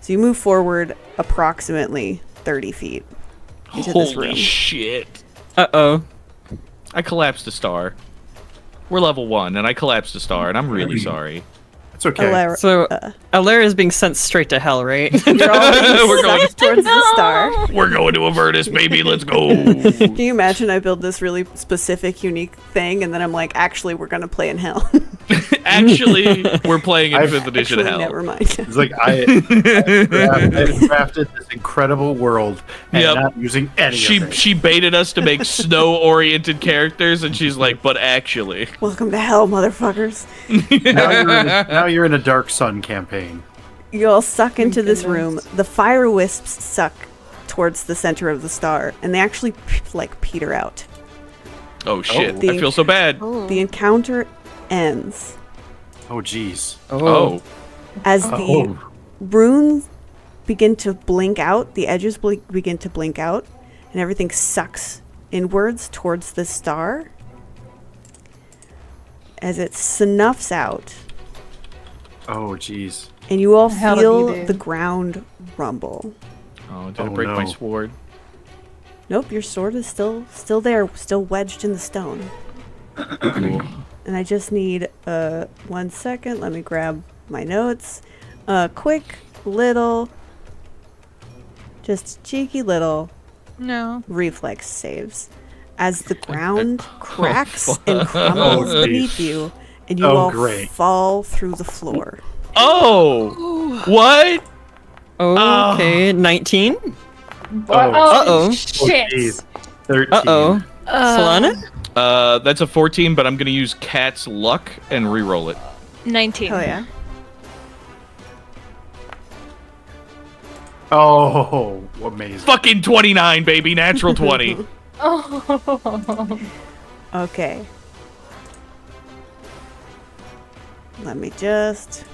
So you move forward approximately 30 feet into this room. Holy shit. Uh-oh. I collapsed a star. We're level 1, and I collapsed a star, and I'm really sorry. It's okay. Elerra, So, Elerra is being sent straight to hell, right? you're all We're going- sucked towards the star. We're going to Avernus, baby. Let's go. Can you imagine I build this really specific, unique thing, and then I'm like, actually, we're going to play in hell. Actually, we're playing in I've- 5th edition Actually, hell. never mind. It's like I crafted this incredible world and Yep. not using any of it. She baited us to make snow-oriented characters, and she's like, but actually. Welcome to hell, motherfuckers. Now you're in a Dark Sun campaign. You all suck into this room. The fire wisps suck towards the center of the star, and they actually peter out. Oh shit, Oh. I feel so bad. The encounter ends Oh, jeez. Oh. as the Oh. runes begin to blink out. The edges begin to blink out, and everything sucks inwards towards the star. As it snuffs out, Oh, jeez. and you all How did feel you do? the ground rumble. Oh, did Oh, it break my no. sword? Nope, your sword is still there, still wedged in the stone. Cool. And I just need 1 second. Let me grab my notes. Quick little, just cheeky little No. reflex saves as the ground cracks and crumbles Oh, beneath you, and you Oh, all great. fall through the floor. Oh! What? Okay, 19? Oh. Uh-oh. Shit. jeez. 13. Uh-oh. Solana? That's a 14, but I'm gonna use Cat's Luck and re-roll it. 19. Oh yeah. Oh, amazing. Fucking 29, baby. Natural 20. Oh. Okay. Let me just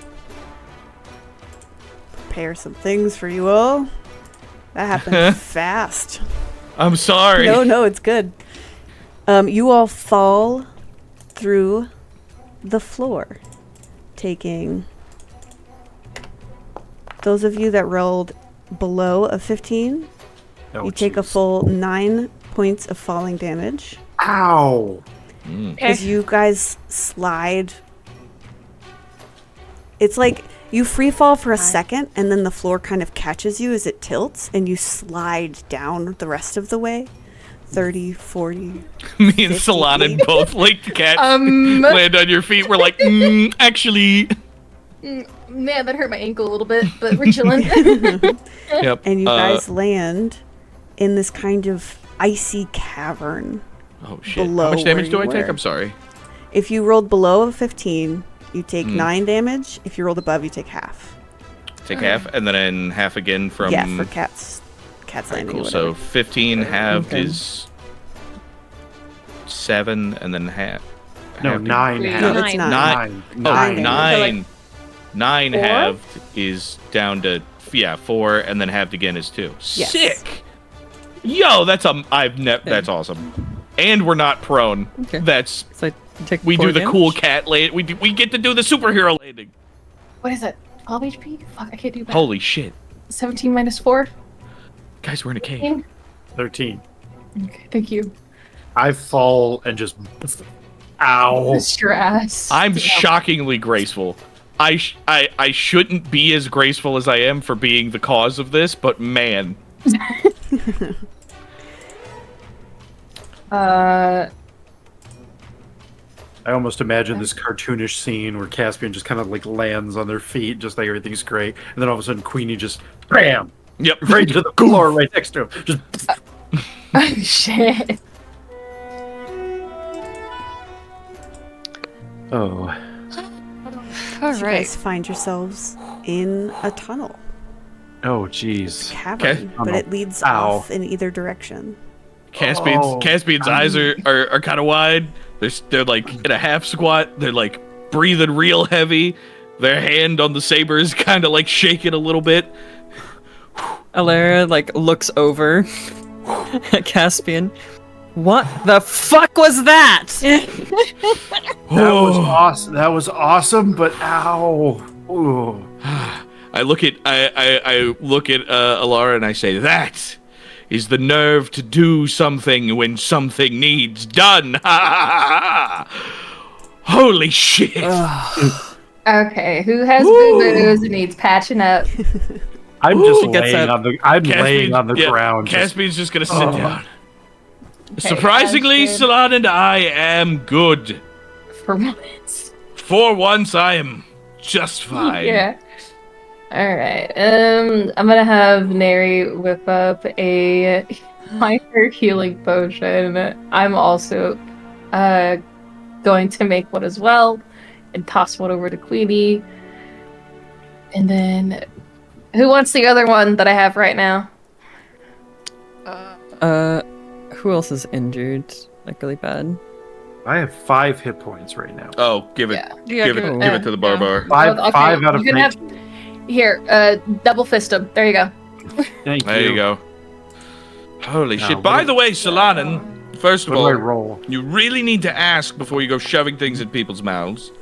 prepare some things for you all. That happened fast. I'm sorry. No, it's good. You all fall through the floor, taking. Those of you that rolled below a 15, Oh, you take a jeez. full 9 points of falling damage. Ow. As you guys slide. It's like you free fall for a second, and then the floor kind of catches you as it tilts, and you slide down the rest of the way. 30, 40. Me and Solana both, like the cat, Um. land on your feet. We're like, actually. Man, that hurt my ankle a little bit, but we're chilling. Yep. And you guys land in this kind of icy cavern. Oh shit. below How much damage where do I you take? were. I'm sorry. If you rolled below a 15, you take 9 damage. If you rolled above, you take half. Take half, and then half again from. Yeah, for cats Alright, landing. cool. Or So whatever. 15 halved Okay. is 7, and then half. No, halved? 9 Wait, halved. No, it's not. Nine. Oh, Nine. nine. Nine Four? halved is down to 4, and then halved again is 2. Yes. Sick. Yo, that's awesome. And we're not prone. Okay. That's So I take we 4 do the damage. cool cat land. We get to do the superhero landing. What is it? 12 HP? Fuck, I can't do that. Holy shit, 17 minus 4? guys, we're in a cave. 13. Okay, thank you. I fall and just. Ow. Missed your ass. I'm Yeah. shockingly graceful. I shouldn't be as graceful as I am for being the cause of this, but man. I almost imagine this cartoonish scene where Caspian just kind of like lands on their feet, just like everything's great, and then all of a sudden Queenie just bam, Yep. right to the floor right next to him. Just Oh, shit. oh, All You right. guys find yourselves in a tunnel, oh, jeez. cavern, but it leads Ow. off in either direction. Caspian's eyes are kind of wide. They're like in a half squat. They're like breathing real heavy. Their hand on the saber is kind of like shaking a little bit. Elerra like looks over at Caspian. What the fuck was that? That was awesome. That was awesome, but ow. Ooh. I look at Elara and I say, "That is the nerve to do something when something needs done." Holy shit! Okay, who has boo-boos and needs patching up? I'm just She gets laying up. on the. I'm laying on the ground. just- Caspian's just gonna sit down. Okay, Surprisingly, Caspian. Salan and I am good. For once. For once, I am just fine. Yeah. Alright, I'm gonna have Neri whip up a minor healing potion. I'm also going to make one as well and toss one over to Queenie. And then who wants the other one that I have right now? Who else is injured? Like really bad? I have 5 hit points right now. Oh, give it, Yeah. Yeah, give it to the barbar. Five out of you can 19. have here, double fist him. There you go. Thank There you go. Holy Now, shit! what By do- the way, Solanin, first of What do I all, roll? you really need to ask before you go shoving things in people's mouths.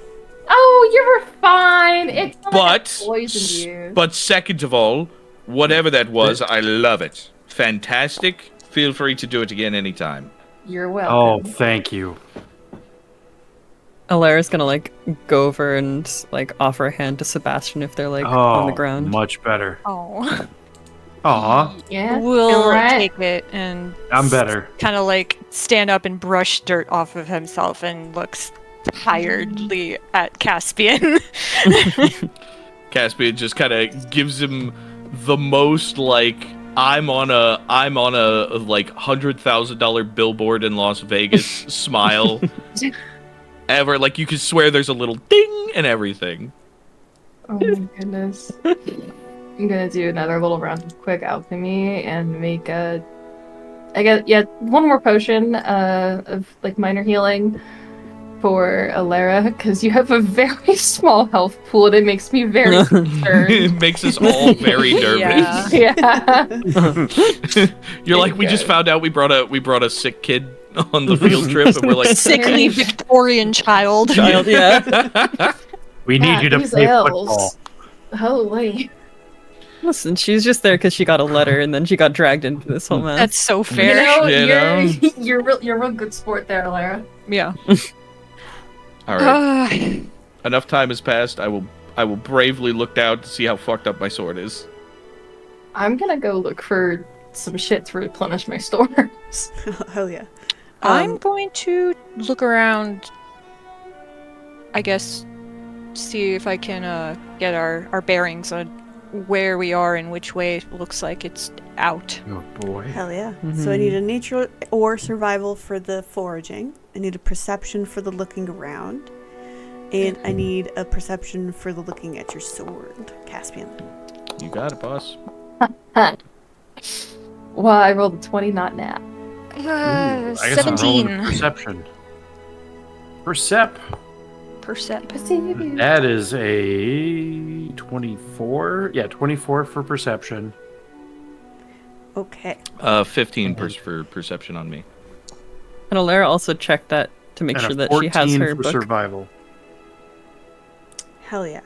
Oh, you're fine. It's not like I But, poisoned you. but second of all, whatever that was, I love it. Fantastic. Feel free to do it again anytime. You're Oh, welcome. thank you. Elerra's gonna like go over and like offer a hand to Sebastian if they're like on the ground. Much better. Oh. Aw, Yeah. We'll alright. take it and I'm better. kind of like stand up and brush dirt off of himself and looks tiredly at Caspian. Caspian just kind of gives him the most like I'm on a like $100,000 billboard in Las Vegas smile ever. Like you could swear there's a little ding and everything. Oh my goodness. I'm gonna do another little round of quick alchemy and make one more potion of like minor healing for Elerra because you have a very small health pool and it makes me very concerned. It makes us all very nervous. Yeah. Yeah. You're like, we just found out we brought a sick kid on the field trip, and we're like, Sickly Victorian child. Child, yeah. We need you to these play elves. football. Holy. Listen, she's just there because she got a letter and then she got dragged into this whole mess. That's so You fair. know, You know? you're a real good sport there, Elerra. Yeah. all right, enough time has passed. I will bravely look down to see how fucked up my sword is. I'm gonna go look for some shit to replenish my stores. Hell yeah. I'm going to look around, I guess, see if I can get our bearings on where we are and which way it looks like it's out. Oh boy. Hell yeah. So I need a nature or survival for the foraging. I need a perception for the looking around. And I need a perception for the looking at your sword, Caspian. You got it, boss. Well, I rolled a 20, not nat. I guess I'm rolling a 17. perception. Percep. Percep. That is a 24. Yeah, 24 for perception. Okay. 15 for perception on me. And Elerra also checked that to make And sure a that she has 14 her for book. survival. Hell yeah.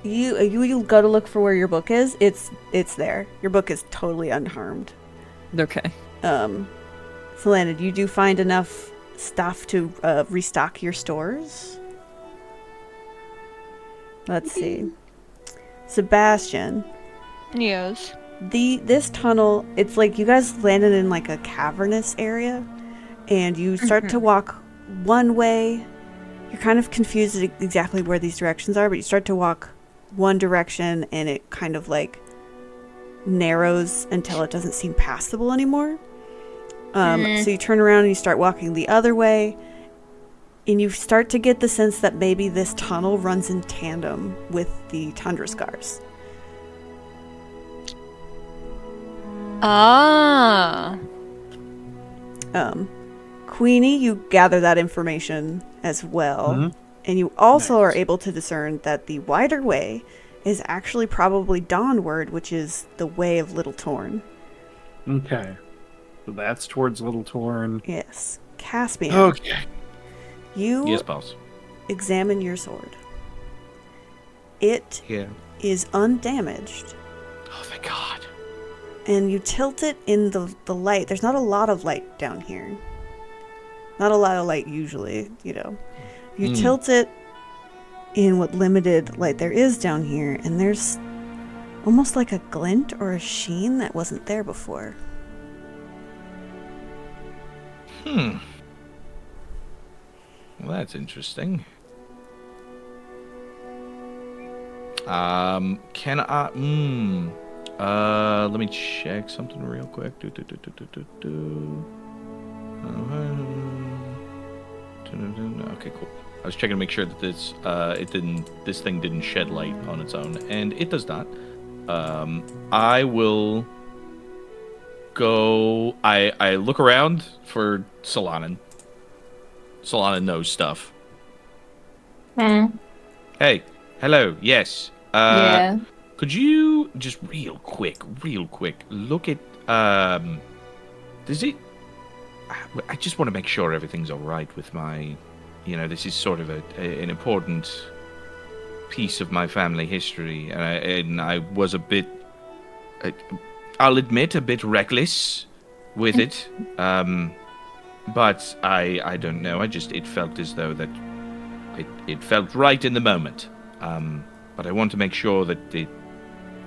You go to look for where your book is. It's there. Your book is totally unharmed. Okay. Selena, you do find enough stuff to restock your stores. Let's see. Sebastian, Yes. this tunnel, it's like you guys landed in like a cavernous area, and you start to walk one way. You're kind of confused at exactly where these directions are, but you start to walk one direction, and it kind of like narrows until it doesn't seem passable anymore. So you turn around and you start walking the other way, and you start to get the sense that maybe this tunnel runs in tandem with the Tundra Scars. Ah. Queenie, you gather that information as well. Mm-hmm. And you also are able to discern that the wider way is actually probably Dawnward, which is the way of Little Torn. Okay. So that's towards Little Torn. Yes. Caspian, Okay. you Yes, boss. examine your sword. It Yeah. is undamaged. Oh, thank God. And you tilt it in the light. There's not a lot of light down here. Not a lot of light usually, you know. You tilt it in what limited light there is down here, and there's almost like a glint or a sheen that wasn't there before. Well, that's interesting. Can I? Let me check something real quick. Okay, cool. I was checking to make sure that this thing didn't shed light on its own, and it does not. I will go. I look around for Solanin. Solanin knows stuff. Hey, hello. Yes. Yeah. Could you just real quick, look at does it? I just want to make sure everything's all right with my, this is sort of an important piece of my family history, and I was a bit, I'll admit, a bit reckless with it, but I don't know. It felt as though that it felt right in the moment, but I want to make sure that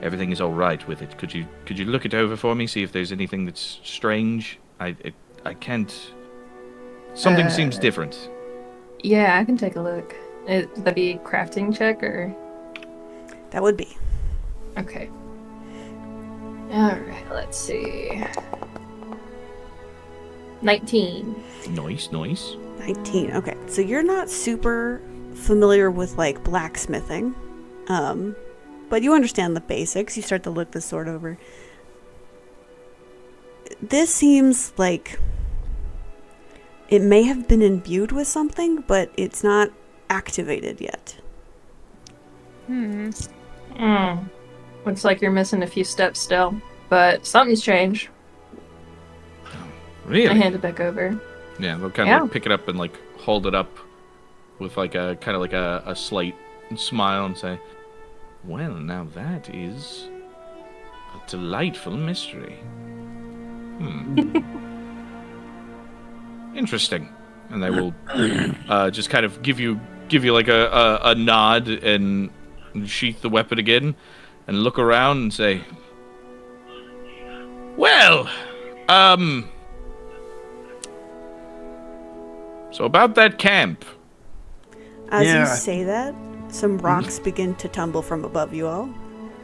everything is all right with it. Could you look it over for me, see if there's anything that's strange? I can't. Something seems different. Yeah, I can take a look. Would that be a crafting check or? That would be. Okay. Alright, let's see. 19. Nice. 19. Okay, so you're not super familiar with like blacksmithing, but you understand the basics. You start to look the sword over. This seems like it may have been imbued with something, but it's not activated yet. Looks like you're missing a few steps still, but something's changed. Really? I hand it back over. Yeah, they'll kind of like pick it up and like hold it up with like a kind of like a slight smile and say, "Well, now that is a delightful mystery. Interesting." And they will just kind of give you like a nod and sheath the weapon again and look around and say, "Well, so about that camp." As Yeah. you say that, some rocks begin to tumble from above you all.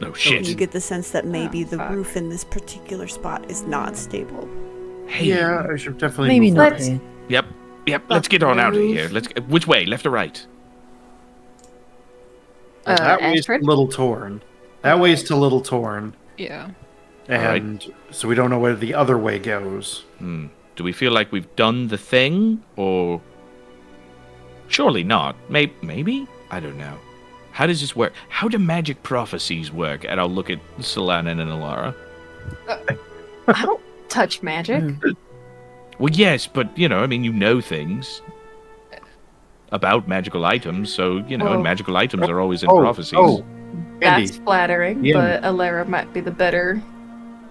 No You shit. get the sense that maybe the fuck. roof in this particular spot is not stable. Hey. Yeah, I should definitely Maybe move not. Let's- Really. Yep. Let's get on out of here. Which way? Left or right? That way's Ashford? Little Torn. That way's to Little Torn. Yeah. And so we don't know where the other way goes. Do we feel like we've done the thing, or surely not? Maybe? I don't know. How does this work? How do magic prophecies work? And I'll look at Solana and Elerra. I don't touch magic. Well, yes, but, you know things about magical items, so, and magical items are always in prophecies. Oh, Andy. That's flattering, Yeah. but Elerra might be the better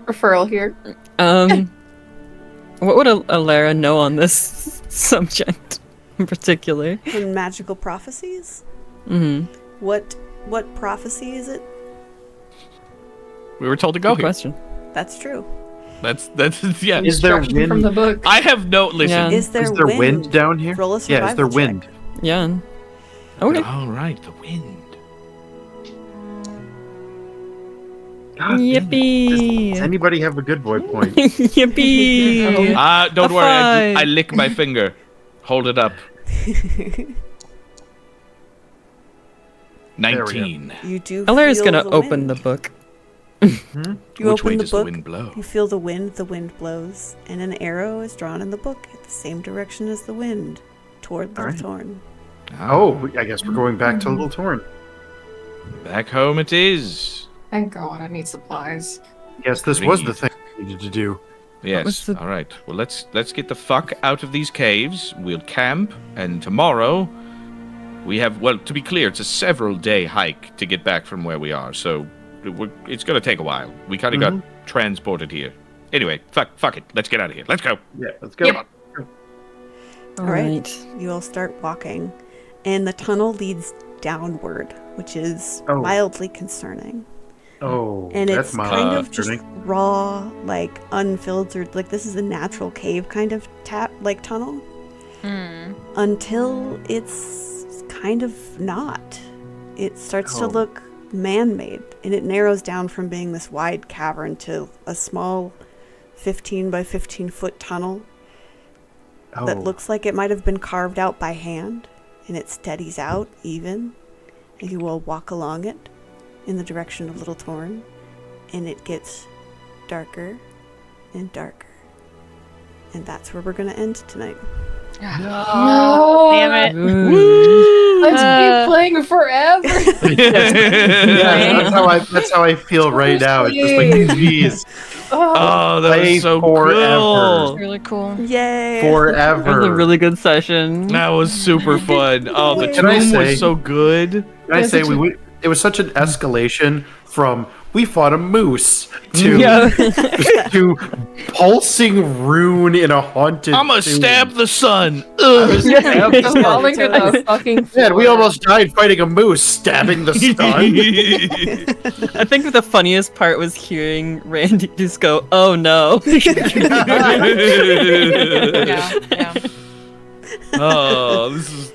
referral here. What would Elerra know on this subject in particular? In magical prophecies? Mm-hmm. What prophecy is it? We were told to go Good here. question. That's true. That's yeah. Is there Instruction wind? from the book. I have no listen. Yeah. Is there wind down here? Roll a Yeah, is there survival check. wind? Yeah. Okay. All right, the wind. God, Yippee! does anybody have a good boy point? Yippee! Don't A worry. I five. lick my finger. Hold it up. we 19. You do. Elerra's feel gonna the open wind. the book. You Which open way the does book. the wind blow? You feel the wind blows, and an arrow is drawn in the book at the same direction as the wind, toward the Alright. thorn. Oh, I guess we're going back to Little Torn. Back home it is. Thank God, I need supplies. Yes, this was the Read. thing we needed to do. was Yes. the- All right. Well, let's get the fuck out of these caves. We'll camp, and tomorrow we have. Well, to be clear, it's a several-day hike to get back from where we are. So it's gonna take a while. We kind of got transported here. Anyway, fuck it. Let's get out of here. Let's go. Yeah, let's go. Yep. All right. You all start walking, and the tunnel leads downward, which is Oh. mildly concerning. Oh, And that's it's my kind of just concerning. raw, like unfiltered. Like this is a natural cave kind of tunnel. Until it's kind of not. It starts to Oh. look man-made, and it narrows down from being this wide cavern to a small 15 by 15 foot tunnel that Oh. looks like it might have been carved out by hand, and it steadies out even, and you will walk along it in the direction of Little Torn, and it gets darker and darker. And that's where we're going to end tonight. No, Damn it. let's keep playing forever. That's how I feel right now. It's just like, geez, Oh, that Play was so forever. cool. Really cool. Yay! It was a forever. really good session. That was super fun. Oh, the Can I tomb say- was so good. Can I say it was such an escalation from we fought a moose to Yeah. to pulsing rune in a haunted. I'm gonna tomb. stab the sun. Ugh. I'm falling to the fucking floor. Man, we almost died fighting a moose, stabbing the sun. I think the funniest part was hearing Randy just go, "Oh no!" Yeah. Oh,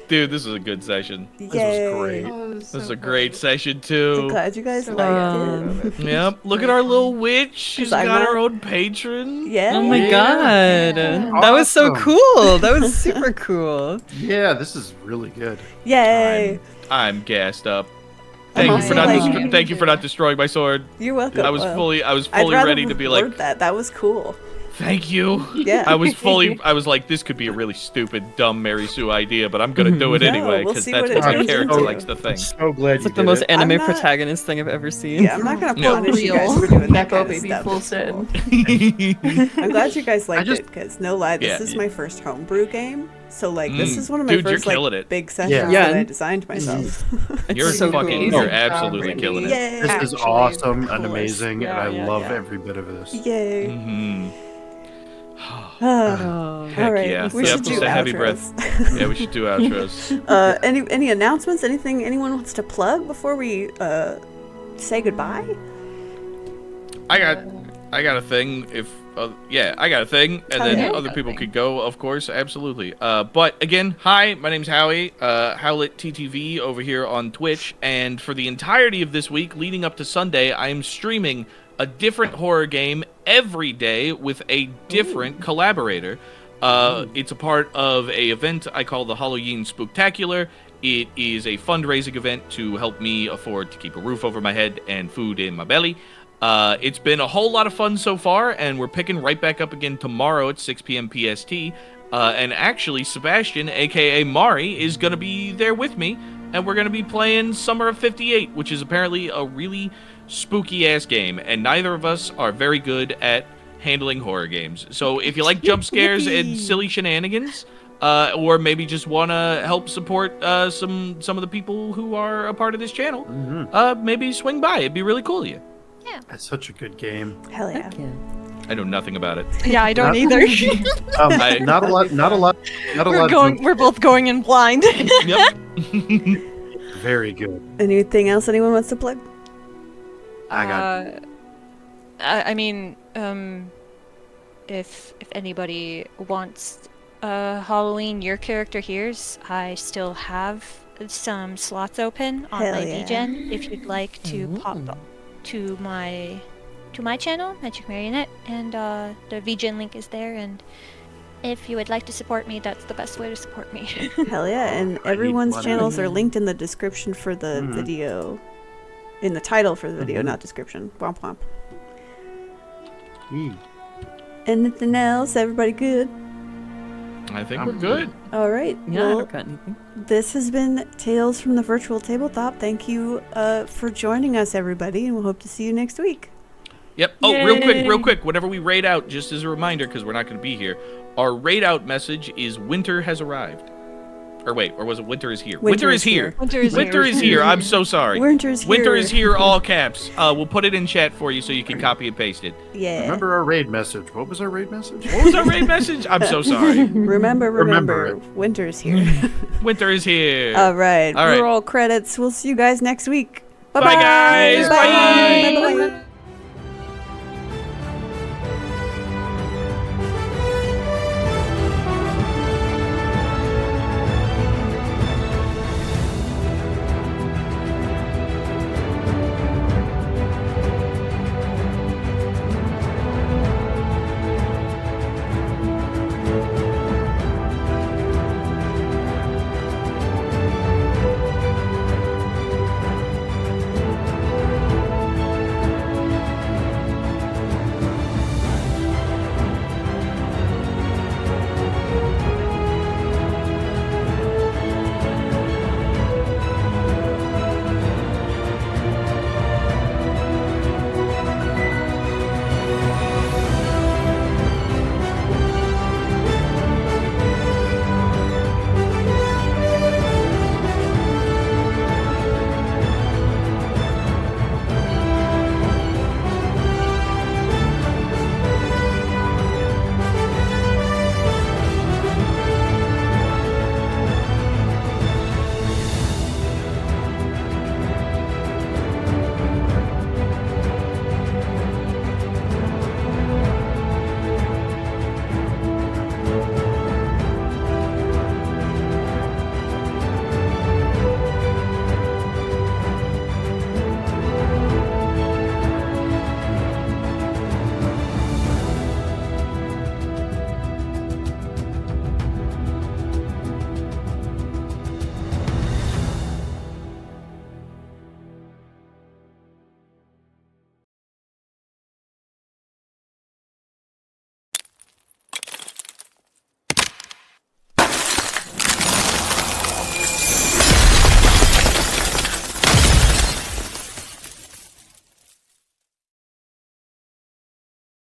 this is a good session. This Yay. was great. Oh, This is a great session I'm too. glad you guys So liked it. Yep. Look at our little witch. She's I'm got not- her own patron. Yeah. Oh my Yeah. god, that was so Awesome. cool. That was super cool. Yeah, this is really good. Yay! I'm gassed up. I'm Thank you for also not like- thank you for not destroying my sword. You're welcome. I was Well, fully I'd rather ready to be reward like, that. That was cool. thank you. Yeah. I was like, this could be a really stupid, dumb Mary Sue idea, but I'm gonna do it No, anyway we'll because see that's what what it my turns character into. likes to think. So glad It's you like the did most it. anime I'm not- protagonist thing I've ever seen. Yeah, I'm not gonna No. punish you guys Real. for doing that Neko kind of baby stuff. full It's send. cool. I'm glad you guys liked just- it because no lie, this Yeah. is my first homebrew game. So like, this Mm. is one of my Dude, you're first like killing it. big sessions Yeah. that I designed myself. You're so fucking, cool. you're absolutely Good job, killing it. Yay! This is Actually, awesome the and coolest. amazing, Yeah, and I yeah, love yeah. every bit of this. Yay! Mm-hmm. Oh. Heck All right, yeah. we Yep, should just do a heavy outros. Yeah, we should do outros. Any announcements? Anything anyone wants to plug before we say goodbye? I got a thing. I got a thing, and then yeah. other people could go, of course, absolutely. But again, hi, my name's Howie, Howlet TTV over here on Twitch, and for the entirety of this week, leading up to Sunday, I am streaming a different horror game every day with a different collaborator. It's a part of a event I call the Halloween Spooktacular. It is a fundraising event to help me afford to keep a roof over my head and food in my belly. It's been a whole lot of fun so far, and we're picking right back up again tomorrow at 6 p.m. PST. And actually, Sebastian, aka Mari, is going to be there with me, and we're going to be playing Summer of 58, which is apparently a really spooky-ass game, and neither of us are very good at handling horror games. So if you like jump scares and silly shenanigans, or maybe just want to help support some of the people who are a part of this channel, maybe swing by. It'd be really cool of you. Yeah. That's such a good game. Hell yeah. Heck yeah. I know nothing about it. Yeah, I don't Not- either. Not a lot. We're both going in blind. Yep. Very good. Anything else anyone wants to plug? I got I mean, if anybody wants Halloween your character here's, I still have some slots open on Hell my yeah. VGen if you'd like to pop to my channel, Magic Marionette, and the VGen link is there, and if you would like to support me, that's the best way to support me. Hell yeah, and I need everyone's money. channels are linked in the description for the video. In the title for the video, not description. Womp womp. Anything else? Everybody good? I think we're good. All right. Yeah, I Well, don't got anything. this has been Tales from the Virtual Tabletop. Thank you for joining us, everybody, and we'll hope to see you next week. Yep. Oh, real quick. Whenever we raid out, just as a reminder, because we're not going to be here, our raid out message is "Winter has arrived." Or wait, or was it "Winter is here"? Winter is here. Winter is Winter is here. I'm so sorry. Winter's here. Winter is here. All caps. We'll put it in chat for you so you can copy and paste it. Yeah. Remember our raid message. What was our raid message? What was our raid message? I'm so sorry. Remember. Remember Winter's here. Winter is here. All right. All right. Roll credits. We'll see you guys next week. Bye, guys. Bye. Bye. Bye. Bye.